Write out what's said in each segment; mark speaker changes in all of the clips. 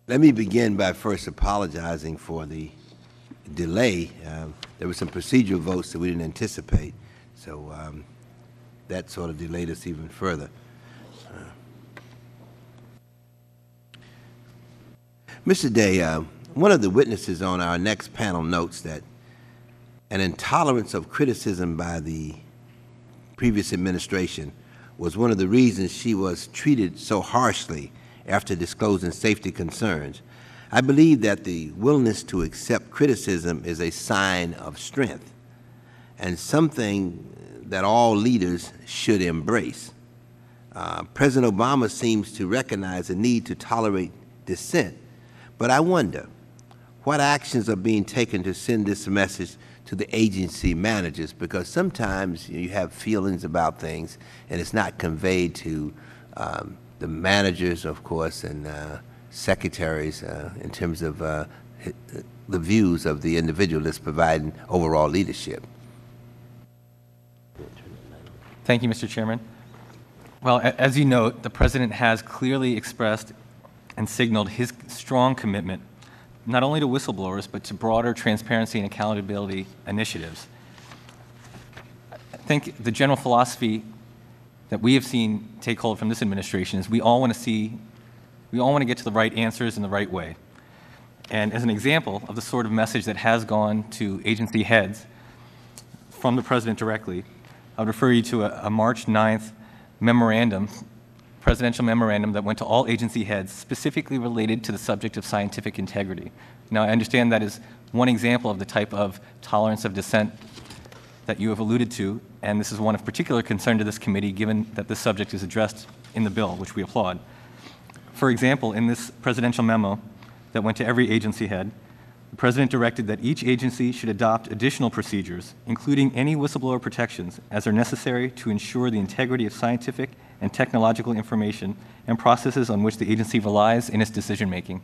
Speaker 1: Let me begin by first apologizing for the delay. There were some procedural votes that we didn't anticipate, so that sort of delayed us even further. Mr. Day, one of the witnesses on our next panel notes that an intolerance of criticism by the previous administration was one of the reasons she was treated so harshly after disclosing safety concerns. I believe that the willingness to accept criticism is a sign of strength and something that all leaders should embrace. President Obama seems to recognize the need to tolerate dissent, but I wonder what actions are being taken to send this message to the agency managers, because sometimes you have feelings about things and it's not conveyed to the managers, of course, and secretaries in terms of the views of the individual that's providing overall leadership.
Speaker 2: Thank you, Mr. Chairman. Well, as you note, the President has clearly expressed and signaled his strong commitment not only to whistleblowers, but to broader transparency and accountability initiatives. I think the general philosophy that we have seen take hold from this administration is we all want to get to the right answers in the right way. And as an example of the sort of message that has gone to agency heads from the President directly, I would refer you to a March 9th memorandum, presidential memorandum that went to all agency heads specifically related to the subject of scientific integrity. Now, I understand that is one example of the type of tolerance of dissent that you have alluded to, and this is one of particular concern to this committee given that this subject is addressed in the bill, which we applaud. For example, in this presidential memo that went to every agency head, the President directed that each agency should adopt additional procedures, including any whistleblower protections, as are necessary to ensure the integrity of scientific and technological information and processes on which the agency relies in its decision-making.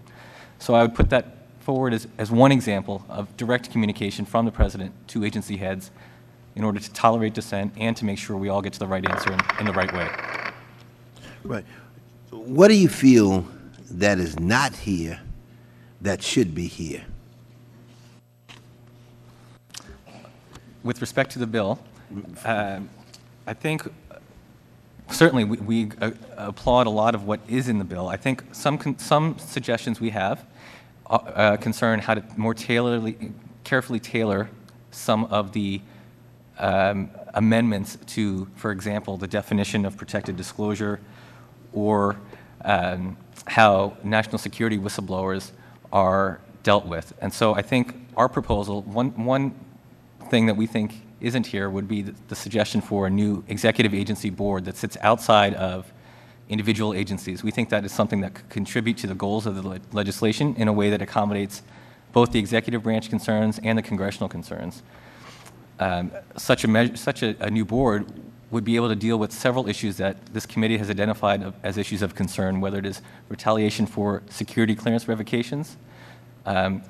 Speaker 2: So I would put that forward as one example of direct communication from the President to agency heads in order to tolerate dissent and to make sure we all get to the right answer in the right way.
Speaker 1: Right. What do you feel that is not here that should be here?
Speaker 2: With respect to the bill, I think certainly we applaud a lot of what is in the bill. I think some suggestions we have concern how to more carefully tailor some of the amendments to, for example, the definition of protected disclosure, or how national security whistleblowers are dealt with. And so I think our proposal, one thing that we think isn't here would be the suggestion for a new executive agency board that sits outside of individual agencies. We think that is something that could contribute to the goals of the legislation in a way that accommodates both the executive branch concerns and the congressional concerns. Such a new board would be able to deal with several issues that this committee has identified as issues of concern, whether it is retaliation for security clearance revocations,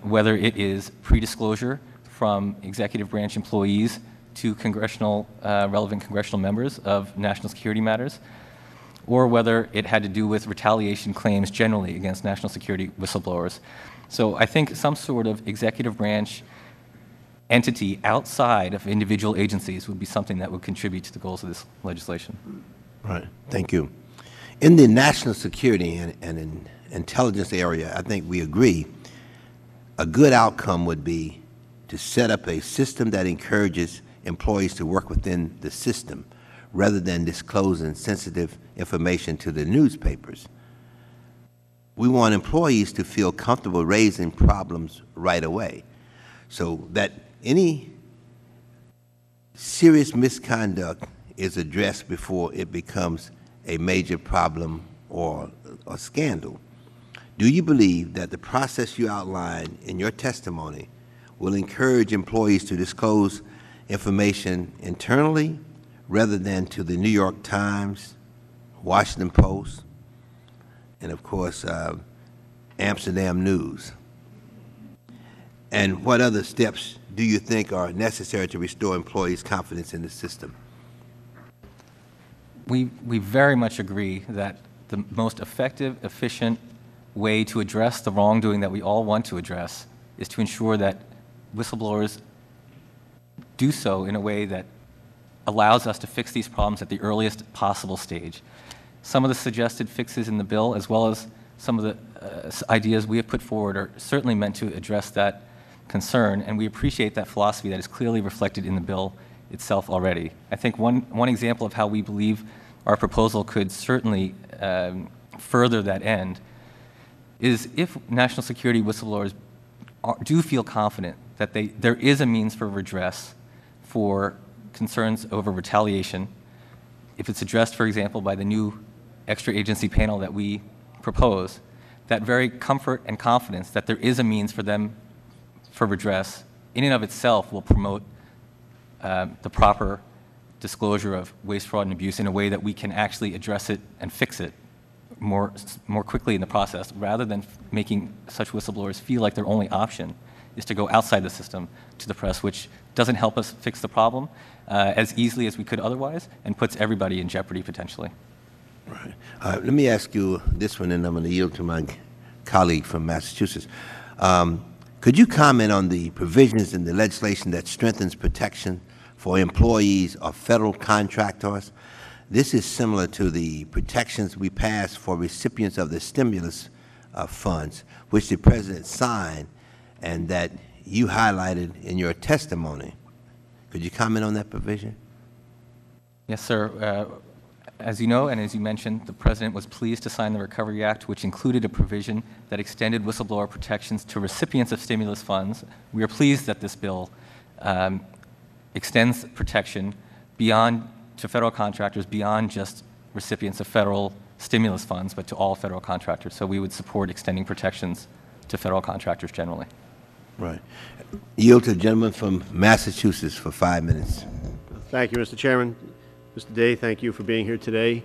Speaker 2: whether it is pre-disclosure from executive branch employees to relevant congressional members of national security matters, or whether it had to do with retaliation claims generally against national security whistleblowers. So I think some sort of executive branch entity outside of individual agencies would be something that would contribute to the goals of this legislation.
Speaker 1: Right. Thank you. In the national security and in intelligence area, I think we agree a good outcome would be to set up a system that encourages employees to work within the system rather than disclosing sensitive information to the newspapers. We want employees to feel comfortable raising problems right away so that any serious misconduct is addressed before it becomes a major problem or a scandal. Do you believe that the process you outlined in your testimony will encourage employees to disclose information internally rather than to the New York Times, Washington Post, and of course, Amsterdam News? And what other steps do you think are necessary to restore employees' confidence in the system?
Speaker 2: We very much agree that the most effective, efficient way to address the wrongdoing that we all want to address is to ensure that whistleblowers do so in a way that allows us to fix these problems at the earliest possible stage. Some of the suggested fixes in the bill, as well as some of the ideas we have put forward, are certainly meant to address that concern, and we appreciate that philosophy that is clearly reflected in the bill itself already. I think one example of how we believe our proposal could certainly further that end is if national security whistleblowers do feel confident that there is a means for redress for concerns over retaliation, if it's addressed, for example, by the new extra agency panel that we propose, that very comfort and confidence that there is a means for them for redress in and of itself will promote the proper disclosure of waste, fraud, and abuse in a way that we can actually address it and fix it more quickly in the process, rather than making such whistleblowers feel like their only option is to go outside the system to the press, which doesn't help us fix the problem as easily as we could otherwise and puts everybody in jeopardy potentially.
Speaker 1: Right. Let me ask you this one, and I'm going to yield to my colleague from Massachusetts. Could you comment on the provisions in the legislation that strengthens protection for employees of federal contractors? This is similar to the protections we passed for recipients of the stimulus funds, which the President signed and that you highlighted in your testimony. Could you comment on that provision?
Speaker 2: Yes, sir. As you know, and as you mentioned, the President was pleased to sign the Recovery Act, which included a provision that extended whistleblower protections to recipients of stimulus funds. We are pleased that this bill extends protection to federal contractors beyond just recipients of federal stimulus funds, but to all federal contractors. So we would support extending protections to federal contractors generally.
Speaker 3: Right.
Speaker 1: Yield to the gentleman from Massachusetts for 5 minutes.
Speaker 3: Thank you, Mr. Chairman. Mr. Day, thank you for being here today.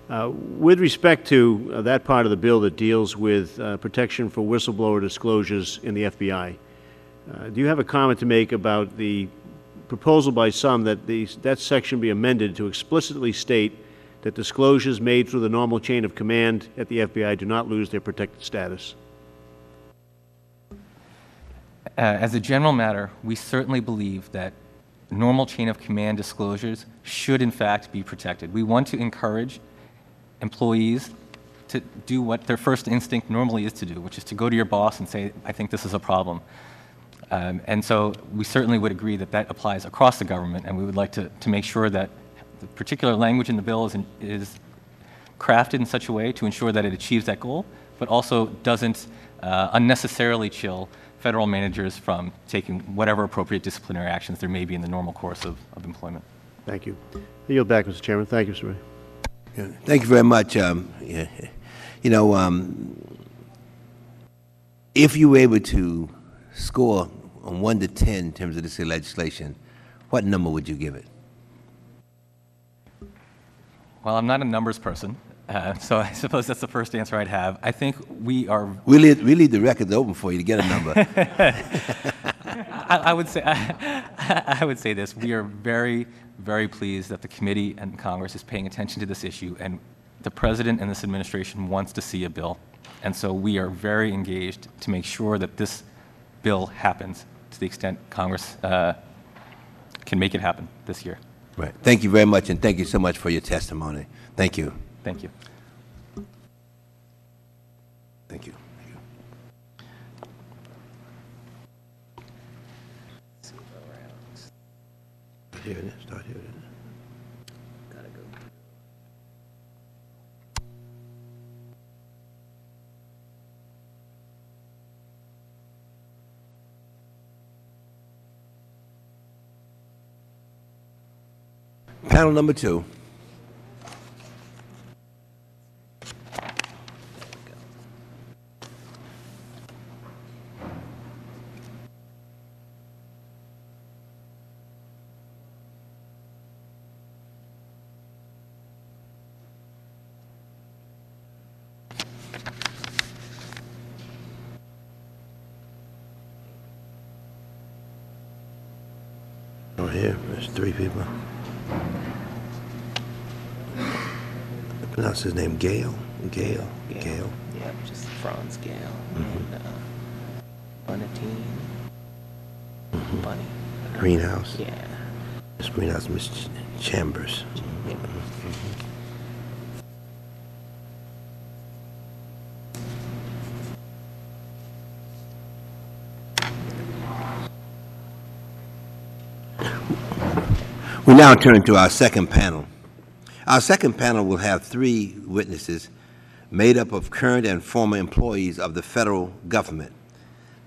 Speaker 3: With respect to that part of the bill that deals with protection for whistleblower disclosures in the FBI, do you have a comment to make about the proposal by some that that section be amended to explicitly state that disclosures made through the normal chain of command at the FBI do not lose their protected status?
Speaker 2: As a general matter, we certainly believe that normal chain of command disclosures should in fact be protected. We want to encourage employees to do what their first instinct normally is to do, which is to go to your boss and say, I think this is a problem. And so we certainly would agree that that applies across the government, and we would like to make sure that the particular language in the bill is crafted in such a way to ensure that it achieves that goal, but also doesn't unnecessarily chill federal managers from taking whatever appropriate disciplinary actions there may be in the normal course of employment. Thank you.
Speaker 3: I yield back, Mr. Chairman. Thank you, Mr. Ray.
Speaker 1: Yeah, thank you very much. If you were able to score on 1 to 10 in terms of this legislation, what number would you give it?
Speaker 2: Well, I'm not a numbers person, so I suppose that's the first answer I'd have. I think we are...
Speaker 1: We leave the records open for you to get a number.
Speaker 2: I would say this. We are very, very pleased that the committee and Congress is paying attention to this issue, and the President and this administration wants to see a bill. And so we are very engaged to make sure that this bill happens to the extent Congress can make it happen this year.
Speaker 1: Right. Thank you very much, and thank you so much for your testimony. Thank you.
Speaker 2: Thank you.
Speaker 1: Thank you. Here it is. Start here. Gotta go. Panel number 2. Oh, here, there's 3 people. I pronounce his name Gale. Gale.
Speaker 4: Yep, just Franz Gale and Bunatine. Bunny.
Speaker 1: Greenhouse.
Speaker 4: Yeah.
Speaker 1: Miss Greenhouse, Miss Chambers.
Speaker 4: Yeah.
Speaker 1: We now turn to our second panel. Our second panel will have 3 witnesses made up of current and former employees of the federal government.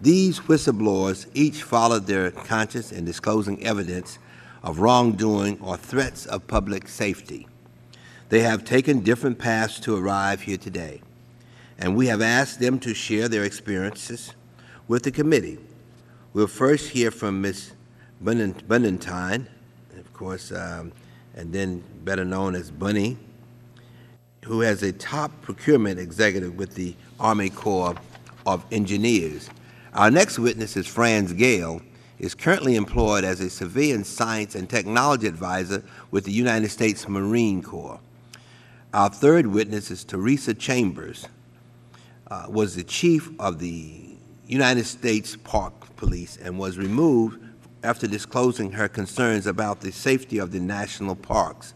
Speaker 1: These whistleblowers each followed their conscience in disclosing evidence of wrongdoing or threats of public safety. They have taken different paths to arrive here today, and we have asked them to share their experiences with the committee. We'll first hear from Ms. Bunatine, of course, and then better known as Bunny, who is a top procurement executive with the Army Corps of Engineers. Our next witness is Franz Gale, is currently employed as a civilian science and technology advisor with the United States Marine Corps. Our third witness is Theresa Chambers, was the chief of the United States Park Police and was removed after disclosing her concerns about the safety of the national parks.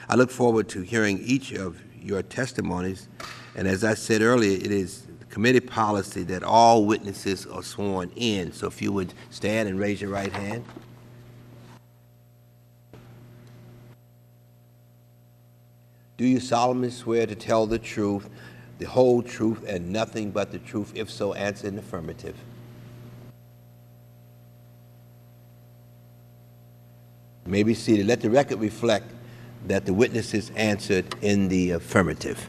Speaker 1: I look forward to hearing each of your testimonies, and as I said earlier, it is committee policy that all witnesses are sworn in. So if you would stand and raise your right hand. Do you solemnly swear to tell the truth, the whole truth, and nothing but the truth? If so, answer in the affirmative. You may be seated. Let the record reflect that the witnesses answered in the affirmative.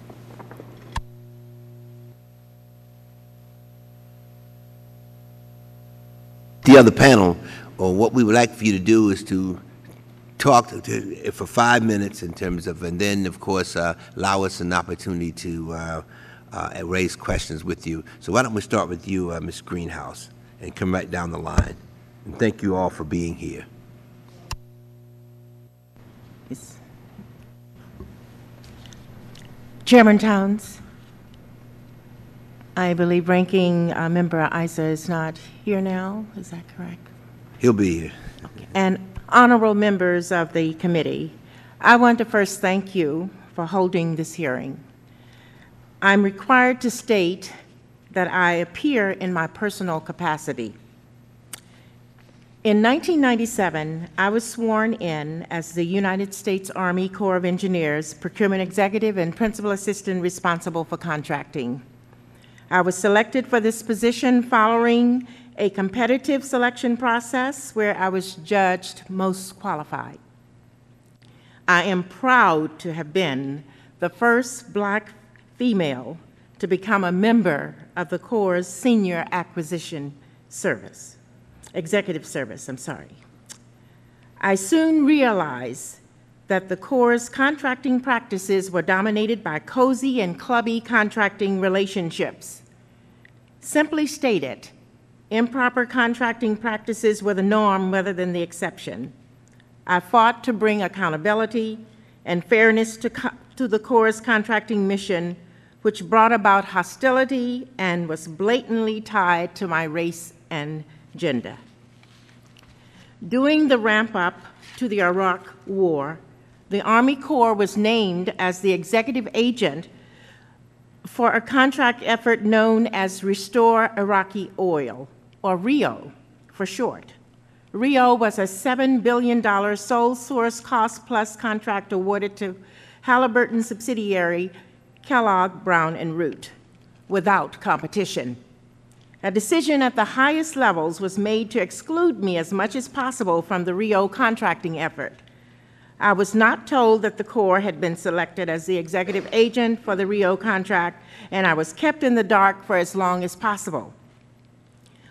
Speaker 1: The other panel, or what we would like for you to do is to talk for 5 minutes in terms of, and then of course allow us an opportunity to raise questions with you. So why don't we start with you, Ms. Greenhouse, and come right down the line. And thank you all for being here.
Speaker 5: Yes. Chairman Towns, I believe Ranking Member Issa is not here now. Is that correct?
Speaker 1: He'll be here.
Speaker 5: Okay. And honorable members of the committee, I want to first thank you for holding this hearing. I'm required to state that I appear in my personal capacity. In 1997, I was sworn in as the United States Army Corps of Engineers Procurement Executive and Principal Assistant responsible for contracting. I was selected for this position following a competitive selection process where I was judged most qualified. I am proud to have been the first Black female to become a member of the Corps' Senior Acquisition Service, Executive Service, I soon realized that the Corps' contracting practices were dominated by cozy and clubby contracting relationships. Simply stated, improper contracting practices were the norm rather than the exception. I fought to bring accountability and fairness to the Corps' contracting mission, which brought about hostility and was blatantly tied to my race and gender. During the ramp-up to the Iraq War, the Army Corps was named as the executive agent for a contract effort known as Restore Iraqi Oil, or RIO for short. RIO was a $7 billion sole source cost-plus contract awarded to Halliburton subsidiary Kellogg, Brown & Root without competition. A decision at the highest levels was made to exclude me as much as possible from the RIO contracting effort. I was not told that the Corps had been selected as the executive agent for the RIO contract, and I was kept in the dark for as long as possible.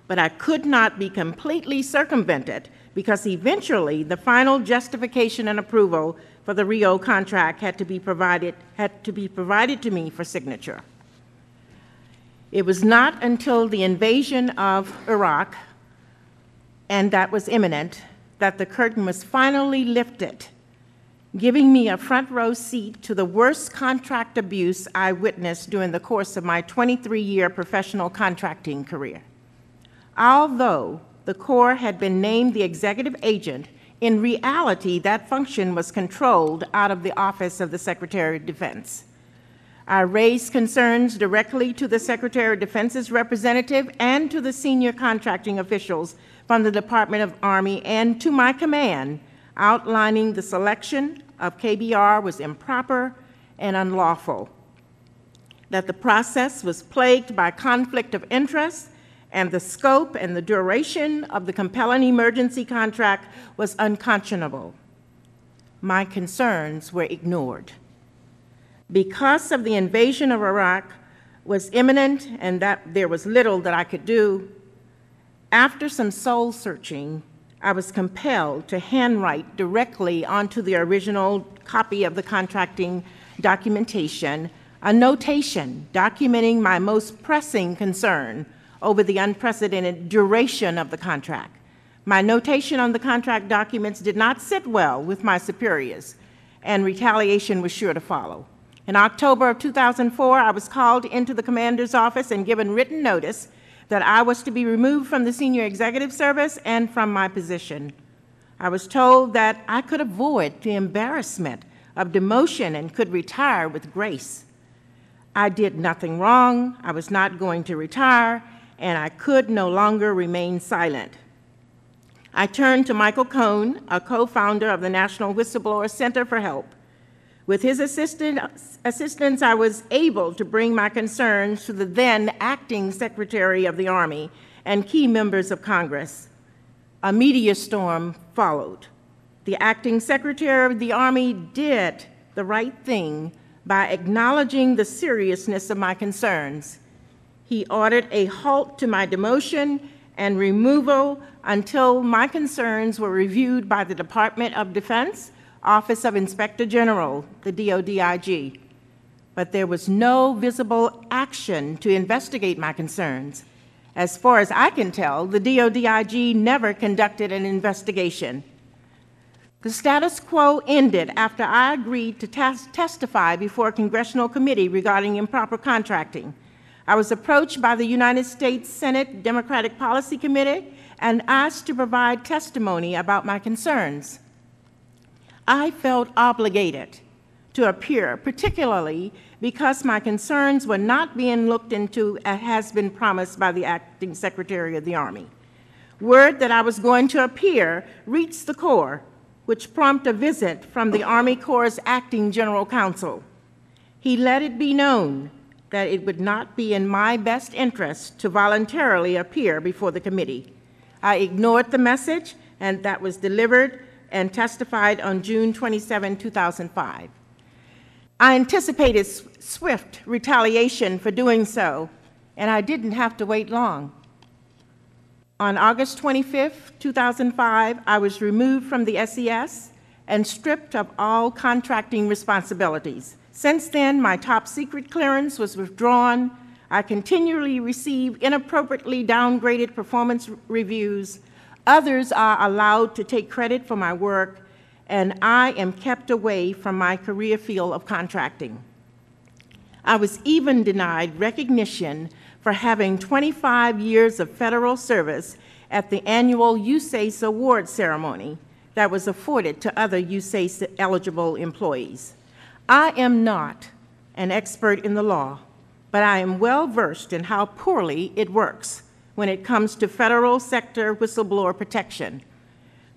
Speaker 5: But I could not be completely circumvented because eventually the final justification and approval for the RIO contract had to be provided to me for signature. It was not until the invasion of Iraq, and that was imminent, that the curtain was finally lifted giving me a front row seat to the worst contract abuse I witnessed during the course of my 23-year professional contracting career. Although the Corps had been named the executive agent, in reality, that function was controlled out of the Office of the Secretary of Defense. I raised concerns directly to the Secretary of Defense's representative and to the senior contracting officials from the Department of Army and to my command, outlining the selection of KBR was improper and unlawful, that the process was plagued by conflict of interest, and the scope and the duration of the compelling emergency contract was unconscionable. My concerns were ignored. Because of the invasion of Iraq was imminent and that there was little that I could do, after some soul searching, I was compelled to handwrite directly onto the original copy of the contracting documentation a notation documenting my most pressing concern over the unprecedented duration of the contract. My notation on the contract documents did not sit well with my superiors, and retaliation was sure to follow. In October of 2004, I was called into the commander's office and given written notice that I was to be removed from the senior executive service and from my position. I was told that I could avoid the embarrassment of demotion and could retire with grace. I did nothing wrong, I was not going to retire, and I could no longer remain silent. I turned to Michael Cohn, a co-founder of the National Whistleblower Center, for help. With his assistance, I was able to bring my concerns to the then acting Secretary of the Army and key members of Congress. A media storm followed. The acting Secretary of the Army did the right thing by acknowledging the seriousness of my concerns. He ordered a halt to my demotion and removal until my concerns were reviewed by the Department of Defense, Office of Inspector General, the DODIG. But there was no visible action to investigate my concerns. As far as I can tell, the DODIG never conducted an investigation. The status quo ended after I agreed to testify before a congressional committee regarding improper contracting. I was approached by the United States Senate Democratic Policy Committee and asked to provide testimony about my concerns. I felt obligated to appear, particularly because my concerns were not being looked into as has been promised by the acting Secretary of the Army. Word that I was going to appear reached the Corps, which prompted a visit from the Army Corps' acting General Counsel. He let it be known that it would not be in my best interest to voluntarily appear before the committee. I ignored the message, and that was delivered and testified on June 27, 2005. I anticipated swift retaliation for doing so, and I didn't have to wait long. On August 25, 2005, I was removed from the SES and stripped of all contracting responsibilities. Since then, my top secret clearance was withdrawn. I continually receive inappropriately downgraded performance reviews. Others are allowed to take credit for my work, and I am kept away from my career field of contracting. I was even denied recognition for having 25 years of federal service at the annual USACE award ceremony that was afforded to other USACE-eligible employees. I am not an expert in the law, but I am well-versed in how poorly it works when it comes to federal sector whistleblower protection.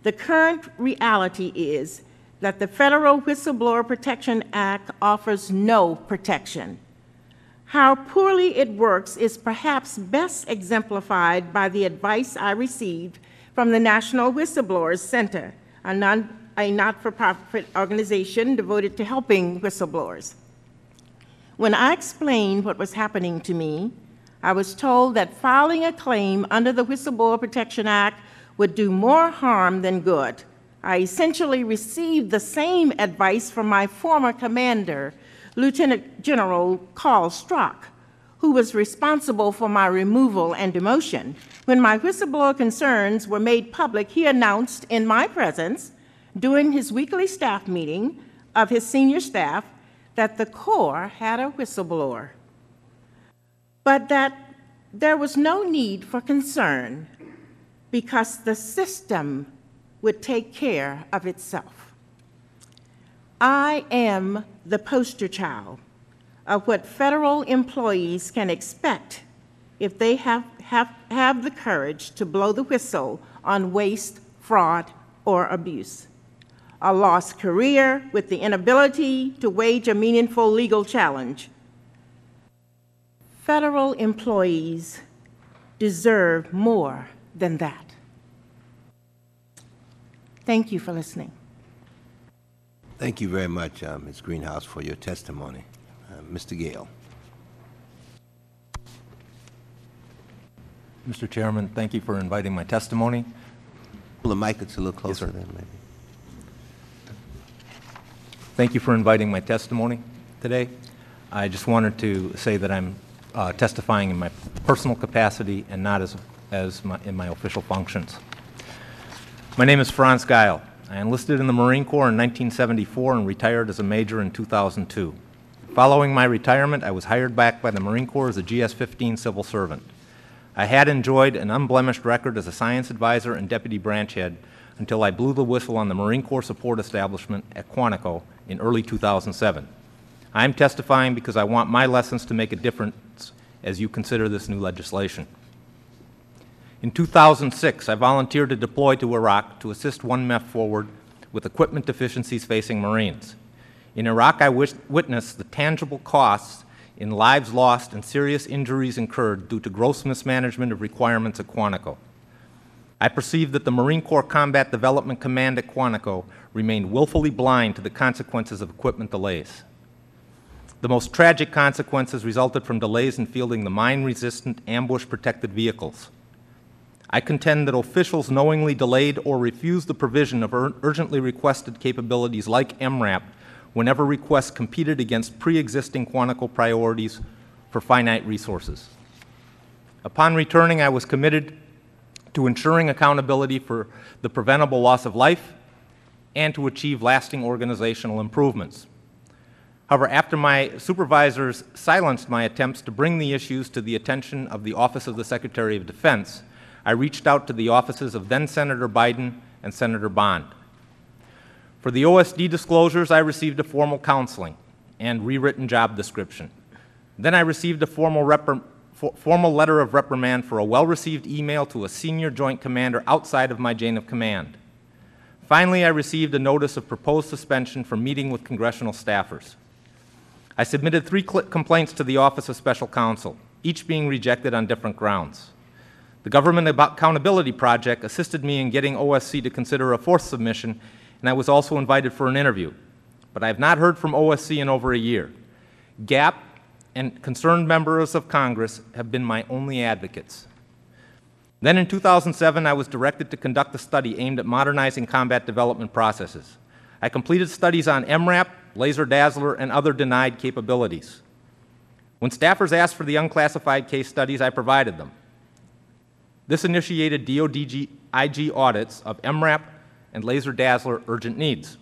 Speaker 5: The current reality is that the Federal Whistleblower Protection Act offers no protection. How poorly it works is perhaps best exemplified by the advice I received from the National Whistleblowers Center, a not-for-profit organization devoted to helping whistleblowers. When I explained what was happening to me, I was told that filing a claim under the Whistleblower Protection Act would do more harm than good. I essentially received the same advice from my former commander, Lieutenant General Carl Strock, who was responsible for my removal and demotion. When my whistleblower concerns were made public, he announced in my presence during his weekly staff meeting of his senior staff that the Corps had a whistleblower, but that there was no need for concern because the system would take care of itself. I am the poster child of what federal employees can expect if they have the courage to blow the whistle on waste, fraud, or abuse. A lost career with the inability to wage a meaningful legal challenge. Federal employees deserve more than that. Thank you for listening.
Speaker 1: Thank you very much, Ms. Greenhouse, for your testimony. Mr. Gale.
Speaker 6: Mr. Chairman, thank you for inviting my testimony.
Speaker 1: Pull the mic a little closer then, maybe.
Speaker 6: Thank you for inviting my testimony today. I just wanted to say that I'm testifying in my personal capacity and not in my official functions. My name is Franz Geil. I enlisted in the Marine Corps in 1974 and retired as a major in 2002. Following my retirement, I was hired back by the Marine Corps as a GS-15 civil servant. I had enjoyed an unblemished record as a science advisor and deputy branch head until I blew the whistle on the Marine Corps support establishment at Quantico in early 2007. I am testifying because I want my lessons to make a difference as you consider this new legislation. In 2006, I volunteered to deploy to Iraq to assist 1MEF forward with equipment deficiencies facing Marines. In Iraq, I witnessed the tangible costs in lives lost and serious injuries incurred due to gross mismanagement of requirements at Quantico. I perceived that the Marine Corps Combat Development Command at Quantico remained willfully blind to the consequences of equipment delays. The most tragic consequences resulted from delays in fielding the mine-resistant, ambush-protected vehicles. I contend that officials knowingly delayed or refused the provision of urgently requested capabilities like MRAP whenever requests competed against pre-existing Quantico priorities for finite resources. Upon returning, I was committed to ensuring accountability for the preventable loss of life and to achieve lasting organizational improvements. However, after my supervisors silenced my attempts to bring the issues to the attention of the Office of the Secretary of Defense, I reached out to the offices of then-Senator Biden and Senator Bond. For the OSD disclosures, I received a formal counseling and rewritten job description. Then I received a formal letter of reprimand for a well-received email to a senior joint commander outside of my chain of command. Finally, I received a notice of proposed suspension for meeting with congressional staffers. I submitted 3 complaints to the Office of Special Counsel, each being rejected on different grounds. The Government Accountability Project assisted me in getting OSC to consider a 4th submission, and I was also invited for an interview. But I have not heard from OSC in over a year. GAP and concerned members of Congress have been my only advocates. Then in 2007, I was directed to conduct a study aimed at modernizing combat development processes. I completed studies on MRAP, Laser Dazzler, and other denied capabilities. When staffers asked for the unclassified case studies, I provided them. This initiated DoD-IG audits of MRAP and Laser Dazzler urgent needs.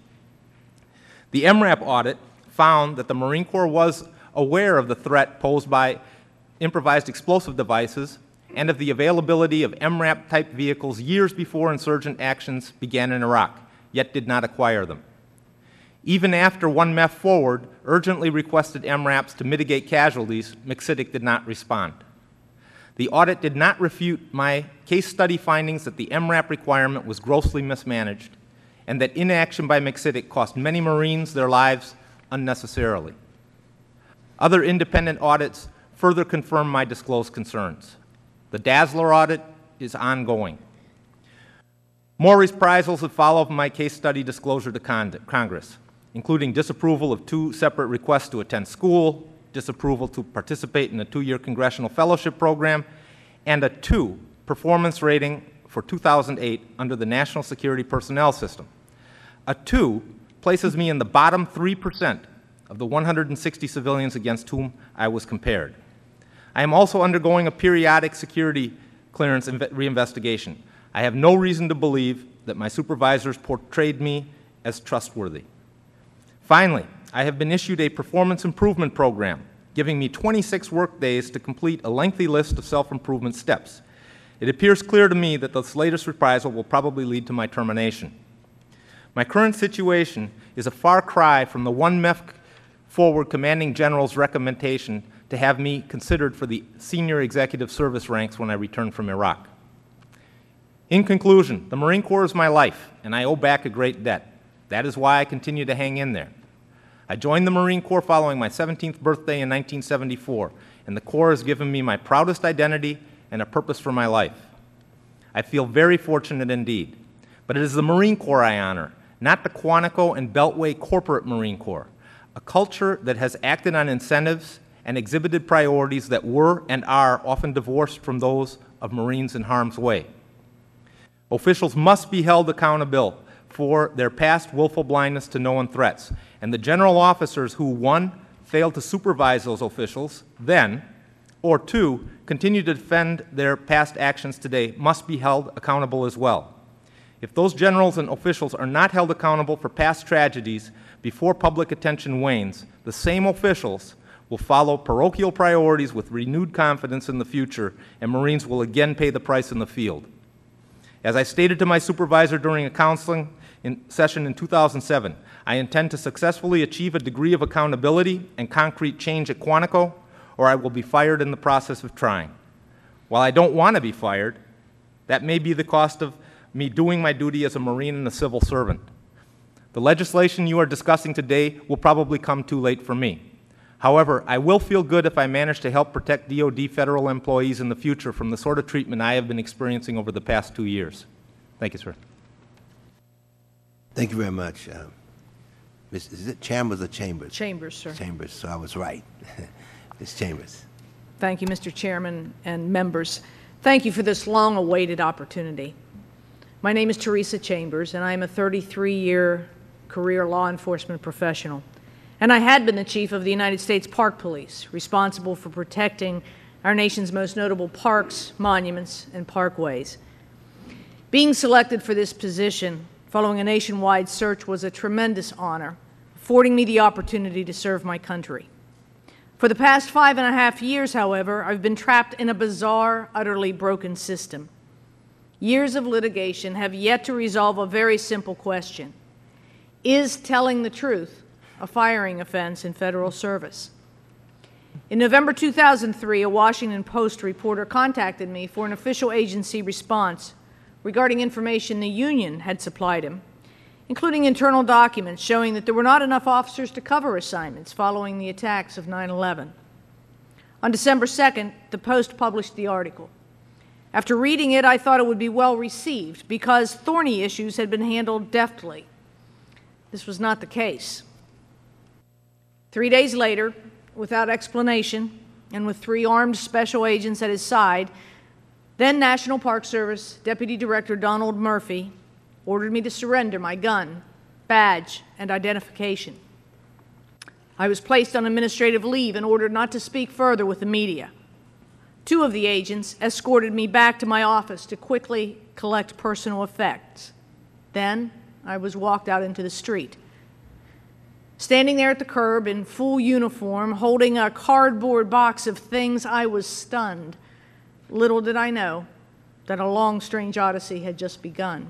Speaker 6: The MRAP audit found that the Marine Corps was aware of the threat posed by improvised explosive devices and of the availability of MRAP-type vehicles years before insurgent actions began in Iraq, yet did not acquire them. Even after 1MEF Forward urgently requested MRAPs to mitigate casualties, MCITIC did not respond. The audit did not refute my case study findings that the MRAP requirement was grossly mismanaged and that inaction by MCITIC cost many Marines their lives unnecessarily. Other independent audits further confirm my disclosed concerns. The Dazzler audit is ongoing. More reprisals have followed my case study disclosure to Congress, including disapproval of 2 separate requests to attend school, disapproval to participate in a 2-year congressional fellowship program, and a 2 performance rating for 2008 under the National Security Personnel System. A 2 places me in the bottom 3% of the 160 civilians against whom I was compared. I am also undergoing a periodic security clearance reinvestigation. I have no reason to believe that my supervisors portrayed me as trustworthy. Finally, I have been issued a performance improvement program, giving me 26 work days to complete a lengthy list of self-improvement steps. It appears clear to me that this latest reprisal will probably lead to my termination. My current situation is a far cry from the one MEF forward commanding general's recommendation to have me considered for the senior executive service ranks when I return from Iraq. In conclusion, the Marine Corps is my life, and I owe back a great debt. That is why I continue to hang in there. I joined the Marine Corps following my 17th birthday in 1974, and the Corps has given me my proudest identity and a purpose for my life. I feel very fortunate indeed, but it is the Marine Corps I honor, not the Quantico and Beltway corporate Marine Corps, a culture that has acted on incentives and exhibited priorities that were and are often divorced from those of Marines in harm's way. Officials must be held accountable for their past willful blindness to known threats, and the general officers who, 1, failed to supervise those officials then, or 2, continue to defend their past actions today must be held accountable as well. If those generals and officials are not held accountable for past tragedies before public attention wanes, the same officials will follow parochial priorities with renewed confidence in the future, and Marines will again pay the price in the field. As I stated to my supervisor during a counseling session in 2007, I intend to successfully achieve a degree of accountability and concrete change at Quantico, or I will be fired in the process of trying. While I don't want to be fired, that may be the cost of me doing my duty as a Marine and a civil servant. The legislation you are discussing today will probably come too late for me. However, I will feel good if I manage to help protect DoD federal employees in the future from the sort of treatment I have been experiencing over the past 2 years. Thank you, sir.
Speaker 1: Thank you very much. Is it Chambers or Chambers?
Speaker 7: Chambers, sir.
Speaker 1: Chambers, so I was right. Ms. Chambers.
Speaker 7: Thank you, Mr. Chairman and members. Thank you for this long-awaited opportunity. My name is Theresa Chambers, and I am a 33-year career law enforcement professional. And I had been the chief of the United States Park Police, responsible for protecting our nation's most notable parks, monuments, and parkways. Being selected for this position following a nationwide search was a tremendous honor, affording me the opportunity to serve my country. For the past 5.5 years, however, I've been trapped in a bizarre, utterly broken system. Years of litigation have yet to resolve a very simple question. Is telling the truth a firing offense in federal service? In November 2003, a Washington Post reporter contacted me for an official agency response regarding information the union had supplied him, including internal documents showing that there were not enough officers to cover assignments following the attacks of 9/11. On December 2nd, the Post published the article. After reading it, I thought it would be well received because thorny issues had been handled deftly. This was not the case. 3 days later, without explanation, and with 3 armed special agents at his side, then National Park Service Deputy Director Donald Murphy ordered me to surrender my gun, badge, and identification. I was placed on administrative leave and ordered not to speak further with the media. 2 of the agents escorted me back to my office to quickly collect personal effects. Then I was walked out into the street. Standing there at the curb in full uniform, holding a cardboard box of things, I was stunned. Little did I know that a long, strange odyssey had just begun.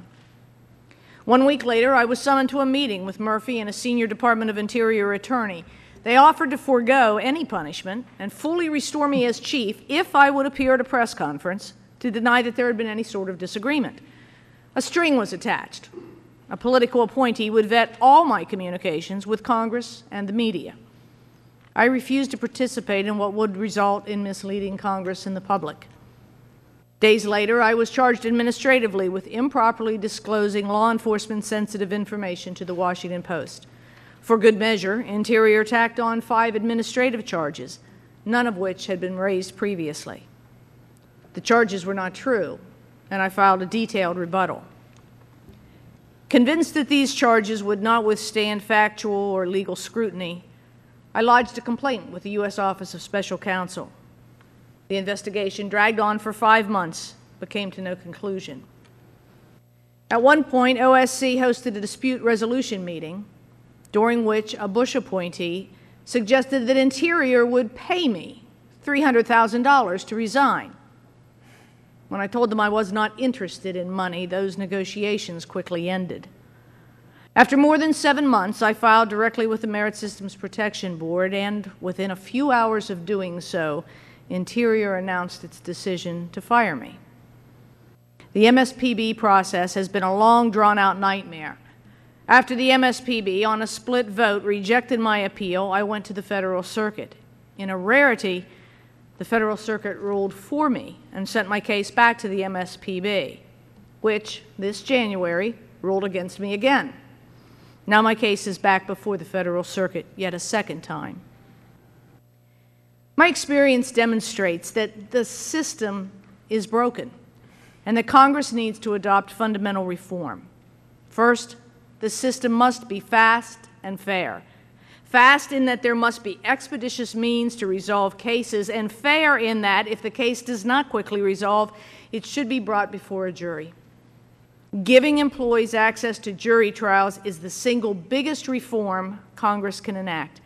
Speaker 7: 1 week later, I was summoned to a meeting with Murphy and a senior Department of Interior attorney. They offered to forego any punishment and fully restore me as chief if I would appear at a press conference to deny that there had been any sort of disagreement. A string was attached. A political appointee would vet all my communications with Congress and the media. I refused to participate in what would result in misleading Congress and the public. Days later, I was charged administratively with improperly disclosing law enforcement sensitive information to the Washington Post. For good measure, Interior tacked on 5 administrative charges, none of which had been raised previously. The charges were not true, and I filed a detailed rebuttal. Convinced that these charges would not withstand factual or legal scrutiny, I lodged a complaint with the U.S. Office of Special Counsel. The investigation dragged on for 5 months, but came to no conclusion. At one point, OSC hosted a dispute resolution meeting, during which a Bush appointee suggested that Interior would pay me $300,000 to resign. When I told them I was not interested in money, those negotiations quickly ended. After more than 7 months, I filed directly with the Merit Systems Protection Board, and within a few hours of doing so, Interior announced its decision to fire me. The MSPB process has been a long, drawn-out nightmare. After the MSPB, on a split vote, rejected my appeal, I went to the Federal Circuit. In a rarity, the Federal Circuit ruled for me and sent my case back to the MSPB, which, this January, ruled against me again. Now my case is back before the Federal Circuit yet a second time. My experience demonstrates that the system is broken and that Congress needs to adopt fundamental reform. First, the system must be fast and fair. Fast in that there must be expeditious means to resolve cases, and fair in that if the case does not quickly resolve, it should be brought before a jury. Giving employees access to jury trials is the single biggest reform Congress can enact.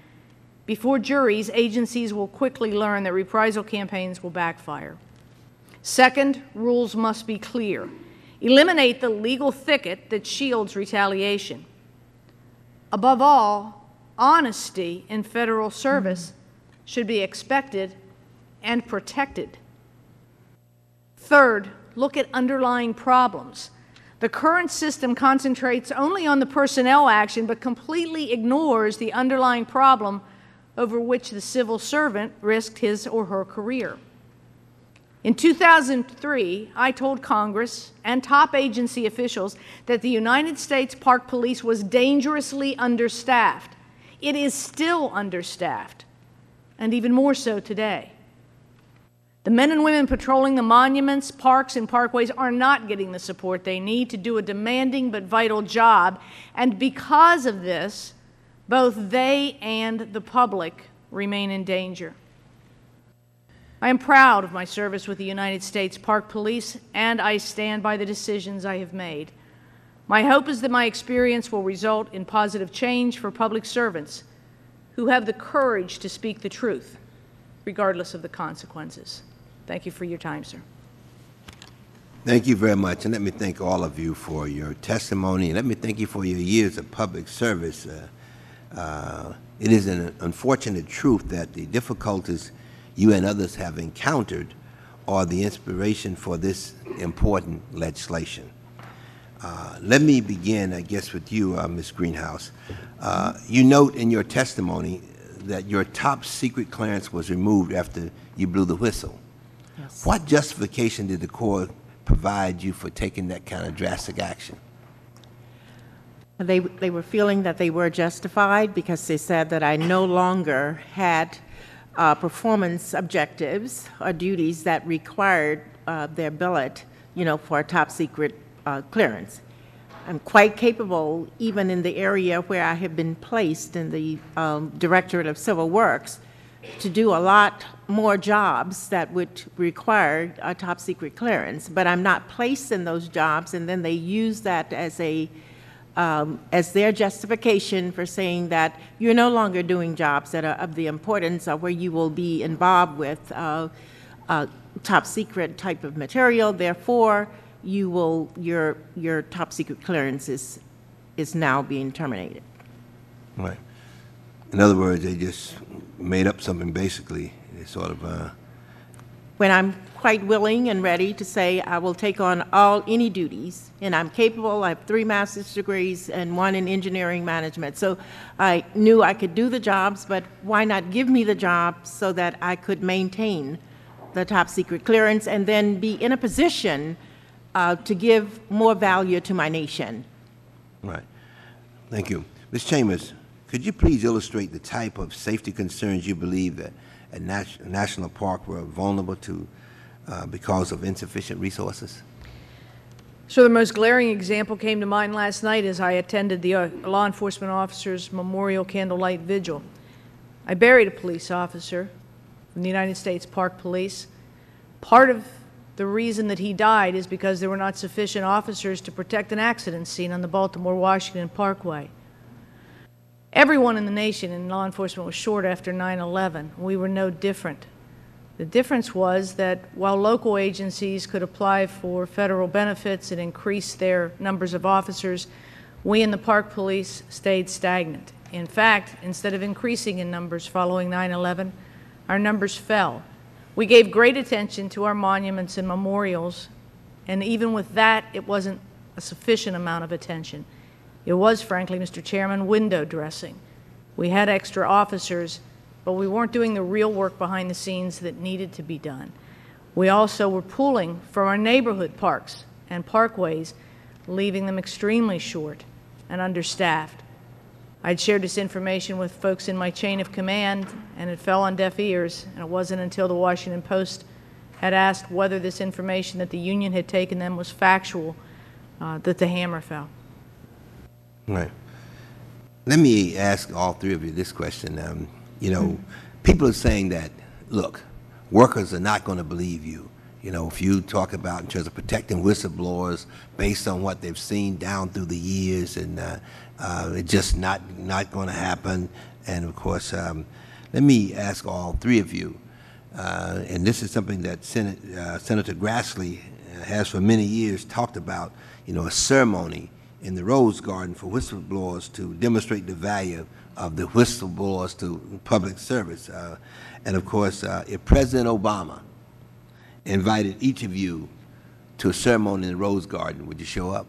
Speaker 7: Before juries, agencies will quickly learn that reprisal campaigns will backfire. Second, rules must be clear. Eliminate the legal thicket that shields retaliation. Above all, honesty in federal service should be expected and protected. Third, look at underlying problems. The current system concentrates only on the personnel action but completely ignores the underlying problem over which the civil servant risked his or her career. In 2003, I told Congress and top agency officials that the United States Park Police was dangerously understaffed. It is still understaffed, and even more so today. The men and women patrolling the monuments, parks, and parkways are not getting the support they need to do a demanding but vital job, and because of this, both they and the public remain in danger. I am proud of my service with the United States Park Police, and I stand by the decisions I have made. My hope is that my experience will result in positive change for public servants who have the courage to speak the truth, regardless of the consequences. Thank you for your time, sir.
Speaker 1: Thank you very much, and let me thank all of you for your testimony, and let me thank you for your years of public service. It is an unfortunate truth that the difficulties you and others have encountered are the inspiration for this important legislation. Let me begin, I guess, with you, Ms. Greenhouse. You note in your testimony that your top secret clearance was removed after you blew the whistle.
Speaker 5: Yes.
Speaker 1: What justification did the Corps provide you for taking that kind of drastic action?
Speaker 5: They were feeling that they were justified because they said that I no longer had performance objectives or duties that required their billet, for a top secret clearance. I'm quite capable, even in the area where I have been placed in the Directorate of Civil Works, to do a lot more jobs that would require a top secret clearance. But I'm not placed in those jobs, and then they use that as their justification for saying that you're no longer doing jobs that are of the importance or where you will be involved with top secret type of material. Therefore, your top secret clearance is now being terminated.
Speaker 1: Right. In other words, they just made up something basically. They sort of
Speaker 5: When I'm quite willing and ready to say I will take on any duties, and I'm capable. I have 3 master's degrees and 1 in engineering management. So I knew I could do the jobs, but why not give me the job so that I could maintain the top secret clearance and then be in a position to give more value to my nation.
Speaker 1: Right. Thank you. Ms. Chambers, could you please illustrate the type of safety concerns you believe that a national park were vulnerable to because of insufficient resources?
Speaker 7: So the most glaring example came to mind last night as I attended the law enforcement officers' memorial candlelight vigil. I buried a police officer from the United States Park Police. Part of the reason that he died is because there were not sufficient officers to protect an accident scene on the Baltimore-Washington Parkway. Everyone in the nation in law enforcement was short after 9/11. We were no different. The difference was that while local agencies could apply for federal benefits and increase their numbers of officers, we in the Park Police stayed stagnant. In fact, instead of increasing in numbers following 9/11, our numbers fell. We gave great attention to our monuments and memorials, and even with that, it wasn't a sufficient amount of attention. It was, frankly, Mr. Chairman, window dressing. We had extra officers, but we weren't doing the real work behind the scenes that needed to be done. We also were pulling from our neighborhood parks and parkways, leaving them extremely short and understaffed. I'd shared this information with folks in my chain of command, and it fell on deaf ears, and it wasn't until the Washington Post had asked whether this information that the union had taken them was factual that the hammer fell.
Speaker 1: Right. Let me ask all three of you this question. You know, people are saying that, look, workers are not going to believe you. You know, if you talk about in terms of protecting whistleblowers based on what they've seen down through the years, and it's just not going to happen. And of course, let me ask all three of you, and this is something that Senator Grassley has for many years talked about, you know, a ceremony in the Rose Garden for whistleblowers to demonstrate the value of the whistleblowers to public service. And of course, if President Obama invited each of you to a ceremony in the Rose Garden, would you show up?